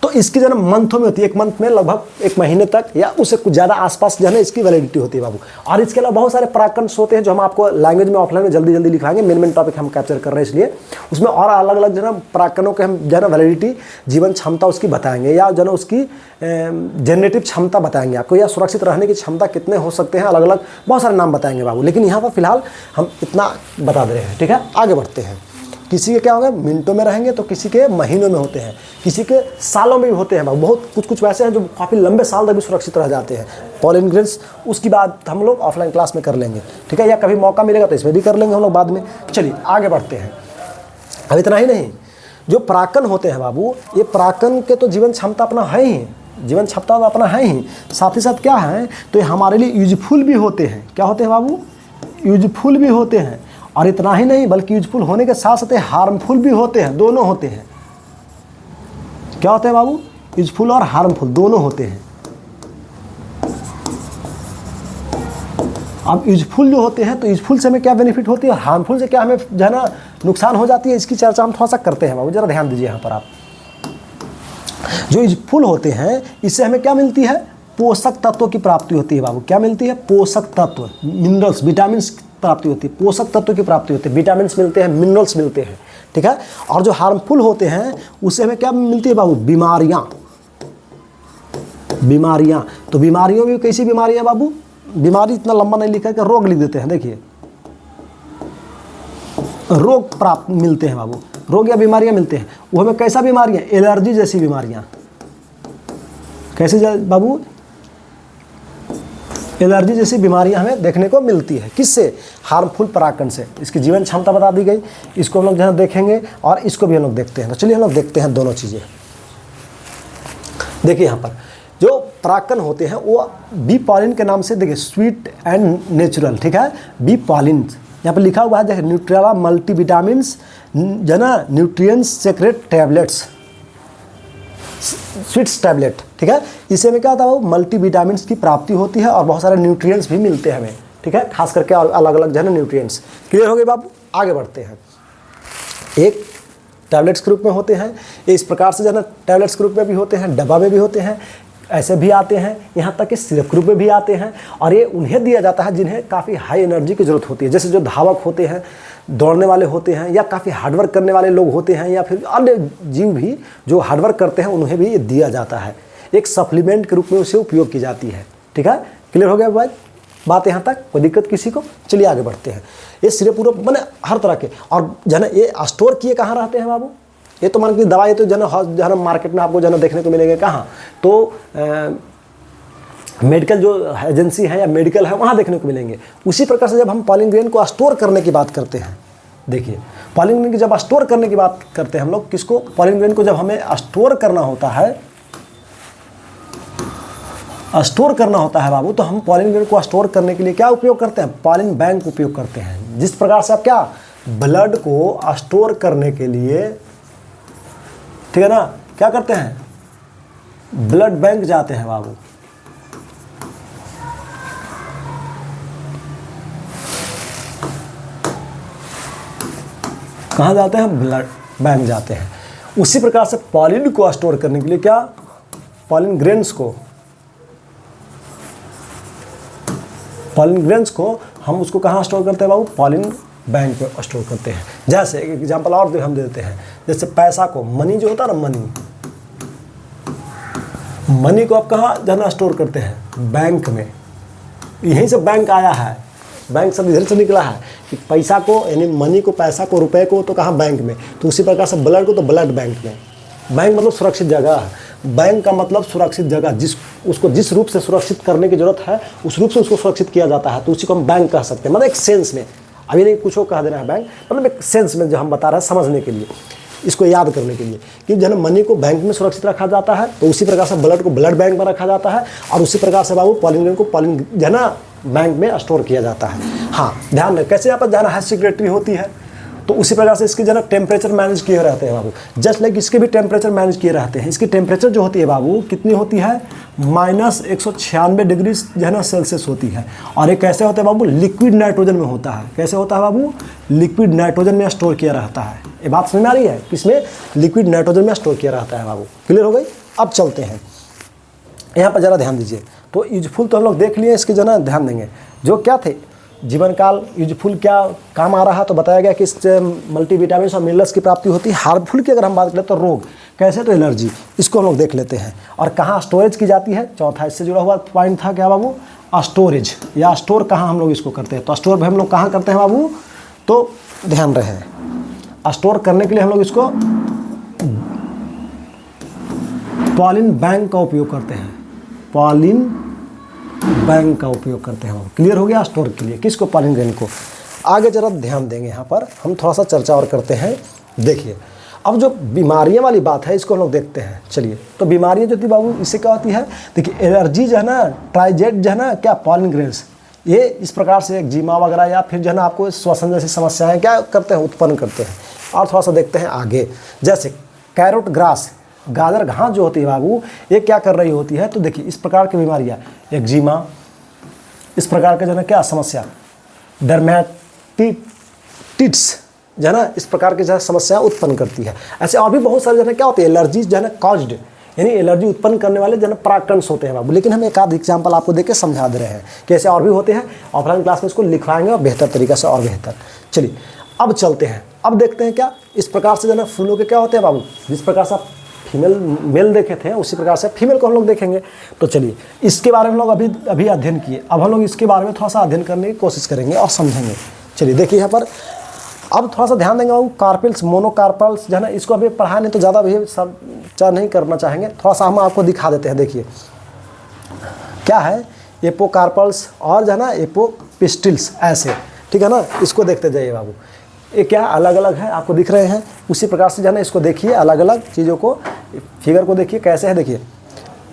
तो इसकी जो है मंथों में होती है, एक मंथ में लगभग 1 महीने तक या उससे कुछ ज़्यादा आसपास जो है ना इसकी वैलिडिटी होती है बाबू। और इसके अलावा बहुत सारे परागकण होते हैं जो हम आपको लैंग्वेज में ऑफलाइन में जल्दी जल्दी लिखाएंगे, मेन टॉपिक हम कैप्चर कर रहे हैं, इसलिए उसमें और अलग अलग जो है ना परागकणों के हम जो है ना वैलिडिटी, जीवन क्षमता उसकी बताएंगे, या जो है ना उसकी जनरेटिव क्षमता बताएंगे आपको, या सुरक्षित रहने की क्षमता कितने हो सकते हैं, अलग अलग बहुत सारे नाम बताएंगे बाबू। लेकिन यहाँ पर फिलहाल हम इतना बता दे रहे हैं, ठीक है। आगे बढ़ते हैं। किसी के क्या होगा, मिनटों में रहेंगे, तो किसी के महीनों में होते हैं, किसी के सालों में भी होते हैं। बहुत कुछ वैसे हैं जो काफ़ी लंबे साल तक भी सुरक्षित रह जाते हैं, पॉलिन ग्रेन्स। उसकी बात हम लोग ऑफलाइन क्लास में कर लेंगे, ठीक है, या कभी मौका मिलेगा तो इसमें भी कर लेंगे हम लोग बाद में। चलिए आगे बढ़ते हैं। अब इतना ही नहीं, जो परागकण होते हैं बाबू, ये परागकण के तो जीवन क्षमता अपना है ही, जीवन क्षमता तो अपना है ही, साथ ही साथ क्या है, तो ये हमारे लिए यूजफुल भी होते हैं। क्या होते हैं बाबू, यूजफुल भी होते हैं। और इतना ही नहीं, बल्कि यूजफुल होने के साथ साथ हार्मफुल भी होते हैं, दोनों होते हैं। क्या होते हैं बाबू, यूजफुल और हार्मफुल दोनों होते हैं। अब यूजफुल जो होते हैं, तो यूजफुल से हमें क्या बेनिफिट होती है और हार्मफुल से क्या हमें जो है ना नुकसान हो जाती है, इसकी चर्चा हम थोड़ा सा करते हैं बाबू, जरा ध्यान दीजिए यहाँ पर आप। जो यूजफुल होते हैं, इससे हमें क्या मिलती है, पोषक तत्वों की प्राप्ति होती है बाबू। क्या मिलती है, पोषक तत्व, मिनरल्स, विटामिन प्राप्ति होती है, पोषक तत्व की प्राप्ति होती है, विटामिन मिलते हैं, मिनरल्स मिलते हैं, ठीक है। और जो हार्मफुल होते हैं, उससे हमें क्या मिलती है बाबू, बीमारियां। बीमारियां, तो बीमारियों में कैसी बीमारियां बाबू, बीमारी इतना लंबा नहीं लिखा कि रोग लिख देते हैं, देखिए रोग प्राप्त मिलते हैं बाबू, रोग या बीमारियां मिलते हैं। वो हमें कैसा बीमारियां, एलर्जी जैसी बीमारियां। कैसे बाबू, एलर्जी जैसी बीमारियां हमें देखने को मिलती है, किससे, हार्मफुल परागकण से। इसकी जीवन क्षमता बता दी गई, इसको हम लोग जहाँ देखेंगे और इसको भी हम लोग देखते हैं। तो चलिए हम लोग देखते हैं दोनों चीज़ें। देखिए यहाँ पर जो परागकण होते हैं वो बी पॉलिन के नाम से, देखिए स्वीट एंड नेचुरल, ठीक है, बी पॉलिन यहाँ पर लिखा हुआ है, देखिए न्यूट्रेला मल्टीविटामिन जो ना nutrients secret tablets, sweets tablet, ठीक है। इसे में क्या होता है, वो मल्टीविटामिन की प्राप्ति होती है और बहुत सारे न्यूट्रिएंट्स भी मिलते हैं हमें, ठीक है, खास करके अलग अलग जो है ना न्यूट्रिएंट्स। क्लियर हो गए बाबू, आगे बढ़ते हैं। एक टैबलेट्स के रूप में होते हैं, इस प्रकार से जो है ना टैबलेट्स के रूप में भी होते हैं, डब्बा में भी होते हैं, ऐसे भी आते हैं, यहाँ तक कि सिरप के रूप में भी आते हैं। और ये उन्हें दिया जाता है जिन्हें काफ़ी हाई एनर्जी की ज़रूरत होती है, जैसे जो धावक होते हैं, दौड़ने वाले होते हैं, या काफ़ी हार्डवर्क करने वाले लोग होते हैं, या फिर अन्य जीव भी जो हार्डवर्क करते हैं, उन्हें भी ये दिया जाता है। एक सप्लीमेंट के रूप में उसे उपयोग की जाती है, ठीक है। क्लियर हो गया बात, बात यहाँ तक कोई दिक्कत किसी को? चलिए आगे बढ़ते हैं। ये सिरे पूरे मैंने हर तरह के, और जो है ये स्टोर किए कहाँ रहते हैं बाबू? ये तो मान के दवाई तो जो है मार्केट में आपको जो है देखने को मिलेंगे कहाँ, तो मेडिकल जो एजेंसी है या मेडिकल है वहाँ देखने को मिलेंगे। उसी प्रकार से जब हम पॉलिन ग्रेन को स्टोर करने की बात करते हैं, देखिए पॉलिन ग्रेन की जब स्टोर करने की बात करते हैं हम लोग, किसको? पॉलिन ग्रेन को जब हमें स्टोर करना होता है, स्टोर करना होता है बाबू, तो हम पॉलिन ग्रेन को स्टोर करने के लिए क्या उपयोग करते हैं? पॉलिन बैंक उपयोग करते हैं। जिस प्रकार से आप क्या ब्लड को स्टोर करने के लिए, ठीक है ना, क्या करते हैं? ब्लड बैंक जाते हैं बाबू। कहाँ जाते हैं? ब्लड बैंक जाते हैं। उसी प्रकार से पॉलिन को स्टोर करने के लिए क्या, पॉलिन ग्रेन्स को हम उसको कहाँ स्टोर करते हैं बाबू? पॉलिन बैंक पे स्टोर करते हैं। जैसे एक एग्जांपल और हम दे देते हैं, जैसे पैसा को, मनी जो होता है ना, मनी को आप कहाँ जाना स्टोर करते हैं? बैंक में। यहीं से बैंक आया है, बैंक सब इधर से निकला है कि पैसा को, यानी मनी को, पैसा को, रुपए को तो कहाँ? बैंक में। तो उसी प्रकार से ब्लड को तो ब्लड बैंक में। बैंक मतलब सुरक्षित जगह है। बैंक का मतलब सुरक्षित जगह, उसको जिस रूप से सुरक्षित करने की जरूरत है उस रूप से उसको सुरक्षित किया जाता है, तो उसी को हम बैंक कह सकते हैं। मतलब एक सेंस में, अभी नहीं कुछ कह देना है बैंक, मतलब एक सेंस में जो हम बता रहे हैं समझने के लिए, इसको याद करने के लिए कि जो है मनी को बैंक में सुरक्षित रखा जाता है, तो उसी प्रकार से ब्लड को ब्लड बैंक में रखा जाता है, और उसी प्रकार से बाबू पॉलिन ग्रेन को पॉलिन जो है ना बैंक में स्टोर किया जाता है। हाँ ध्यान रखें, कैसे यहाँ पर जाना है सेक्रेटरी होती है, तो उसी प्रकार से इसके जो है टेम्परेचर मैनेज किए रहते हैं बाबू। जस्ट लाइक इसके भी टेम्परेचर मैनेज किए रहते हैं। इसकी टेम्परेचर जो होती है बाबू कितनी होती है? -196 डिग्री जो है ना सेल्सियस होती है। और ये कैसे होता है बाबू? लिक्विड नाइट्रोजन में होता है। कैसे होता है बाबू? लिक्विड नाइट्रोजन में स्टोर किया रहता है। ये बात समझ में आ रही है? किसमें? लिक्विड नाइट्रोजन में स्टोर किया रहता है बाबू। क्लियर हो गई? अब चलते हैं, यहाँ पर ज़रा ध्यान दीजिए। तो यूजफुल तो हम लोग देख लिए, इसके जो ना ध्यान देंगे जो क्या थे जीवन काल यूजफुल क्या काम आ रहा है, तो बताया गया कि इससे मल्टीविटामिन और मिनरल्स की प्राप्ति होती है। हार्मफुल की अगर हम बात करें तो रोग, कैसे? तो एलर्जी, इसको हम लोग देख लेते हैं। और कहाँ स्टोरेज की जाती है, चौथा इससे जुड़ा हुआ पॉइंट था क्या बाबू? स्टोरेज, या स्टोर कहाँ हम लोग इसको करते हैं, तो स्टोर हम लोग कहाँ करते हैं बाबू? तो ध्यान रहे, स्टोर करने के लिए हम लोग इसको पॉलिन बैंक का उपयोग करते हैं। पॉलिन बैंक का उपयोग करते हैं। क्लियर हो गया? स्टोर के लिए किसको? पॉलिन ग्रेन को। आगे जरा ध्यान देंगे, यहाँ पर हम थोड़ा सा चर्चा और करते हैं। देखिए अब जो बीमारियां वाली बात है इसको हम लोग देखते हैं। चलिए, तो बीमारियां जो थी बाबू इससे क्या होती है? देखिए एलर्जी जो है ना, ट्राइजेट जो है ना, क्या पॉलिन ग्रेन्स, ये इस प्रकार से एक्जिमा वगैरह या फिर जो है ना आपको श्वसन जैसी समस्याएं क्या करते हैं? उत्पन्न करते हैं। और थोड़ा सा देखते हैं आगे, जैसे कैरोट ग्रास, गाजर घास जो होती है बाबू, ये क्या कर रही होती है? तो देखिए इस प्रकार की बीमारियां, एक्जिमा, इस प्रकार के जो है क्या समस्या, डर्मेटिटिस जो है ना, इस प्रकार की जो है समस्या उत्पन्न करती है। ऐसे और भी बहुत सारे जो है क्या होती है? एलर्जी जो है ना कॉज्ड, यानी एलर्जी उत्पन्न करने वाले जो है प्राक्टन्स होते हैं बाबू। लेकिन हम एक आध एग्जाम्पल आपको देके समझा दे रहे हैं कि ऐसे और भी होते हैं। ऑफलाइन क्लास में इसको लिखवाएंगे और बेहतर तरीक़े से और बेहतर। चलिए अब चलते हैं, अब देखते हैं क्या इस प्रकार से जो है ना फूलों के क्या होते हैं बाबू। जिस प्रकार से आप फीमेल मेल देखे थे उसी प्रकार से फीमेल को हम लोग देखेंगे। तो चलिए इसके बारे में हम लोग अभी अध्ययन किए, अब हम लोग इसके बारे में थोड़ा सा अध्ययन करने की कोशिश करेंगे और समझेंगे। चलिए देखिए यहाँ पर अब थोड़ा सा ध्यान देंगे बाबू। कार्पेल्स, मोनोकार्पल्स जो है ना, इसको अभी पढ़ा नहीं तो ज़्यादा भी चर्चा नहीं करना चाहेंगे, थोड़ा सा हम आपको दिखा देते हैं। देखिए क्या है, एपोकार्पल्स और जो है ना एपोपिस्टिल्स, ऐसे, ठीक है ना। इसको देखते जाइए बाबू, ये क्या अलग अलग है आपको दिख रहे हैं। उसी प्रकार से जो है ना इसको देखिए, अलग अलग चीज़ों को, फिगर को देखिए कैसे है। देखिए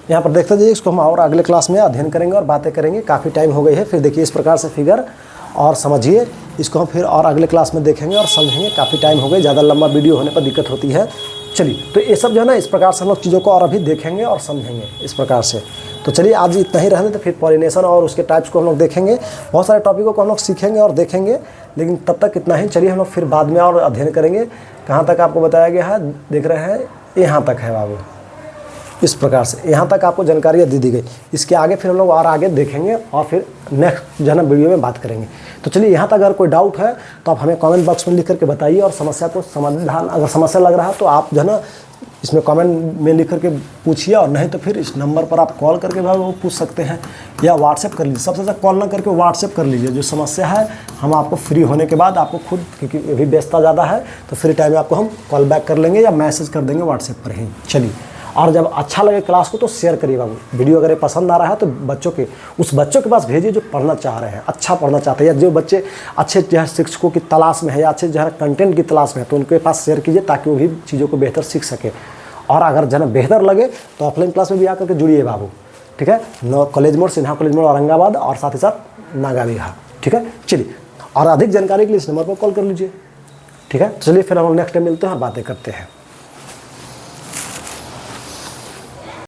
यहाँ पर देखते जाइए, इसको हम और अगले क्लास में अध्ययन करेंगे और बातें करेंगे। काफ़ी टाइम हो गई है, फिर देखिए इस प्रकार से फिगर और समझिए इसको। हम फिर और अगले क्लास में देखेंगे और समझेंगे। काफ़ी टाइम हो गई, ज़्यादा लंबा वीडियो होने पर दिक्कत होती है। चलिए तो ये सब जो है ना इस प्रकार से हम लोग चीज़ों को और अभी देखेंगे और समझेंगे इस प्रकार से। तो चलिए आज इतना ही रहने, तो फिर पॉलिनेशन और उसके टाइप्स को हम लोग देखेंगे। बहुत सारे टॉपिकों को हम लोग सीखेंगे और देखेंगे, लेकिन तब तक इतना ही। चलिए हम लोग फिर बाद में और अध्ययन करेंगे। कहाँ तक आपको बताया गया है, देख रहे हैं, यहाँ तक है बाबू। इस प्रकार से यहाँ तक आपको जानकारियाँ दी गई। इसके आगे फिर हम लोग और आगे देखेंगे और फिर नेक्स्ट जो है ना वीडियो में बात करेंगे। तो चलिए यहाँ तक अगर कोई डाउट है तो आप हमें कमेंट बॉक्स में लिख करके बताइए, और समस्या को समाधान, अगर समस्या लग रहा है तो आप जो है ना इसमें कमेंट में लिख करके पूछिए, और नहीं तो फिर इस नंबर पर आप कॉल करके भी वो पूछ सकते हैं, या व्हाट्सएप कर लीजिए। सबसे ज़्यादा कॉल ना करके व्हाट्सएप कर लीजिए, जो समस्या है हम आपको फ्री होने के बाद आपको खुद, क्योंकि अभी व्यस्तता ज़्यादा है तो फ्री टाइम में आपको हम कॉल बैक कर लेंगे या मैसेज कर देंगे व्हाट्सएप पर ही। चलिए, और जब अच्छा लगे क्लास को तो शेयर करिए बाबू। वीडियो अगर पसंद आ रहा है तो उस बच्चों के पास भेजिए जो पढ़ना चाह रहे हैं, अच्छा पढ़ना चाहते हैं, या जो बच्चे अच्छे जो है शिक्षकों की तलाश में है या अच्छे जो है कंटेंट की तलाश में है, तो उनके पास शेयर कीजिए ताकि वो भी चीज़ों को बेहतर सीख सके। और अगर जो है बेहतर लगे तो ऑफलाइन क्लास में भी आकर के जुड़िए बाबू, ठीक है। कॉलेज मोड़, सिन्हा कॉलेज मोड़, औरंगाबाद, और साथ ही साथ नागाबिहा, ठीक है। चलिए, और अधिक जानकारी के लिए इस नंबर पर कॉल कर लीजिए, ठीक है। चलिए फिर हम नेक्स्ट टाइम मिलते हैं और बातें करते हैं।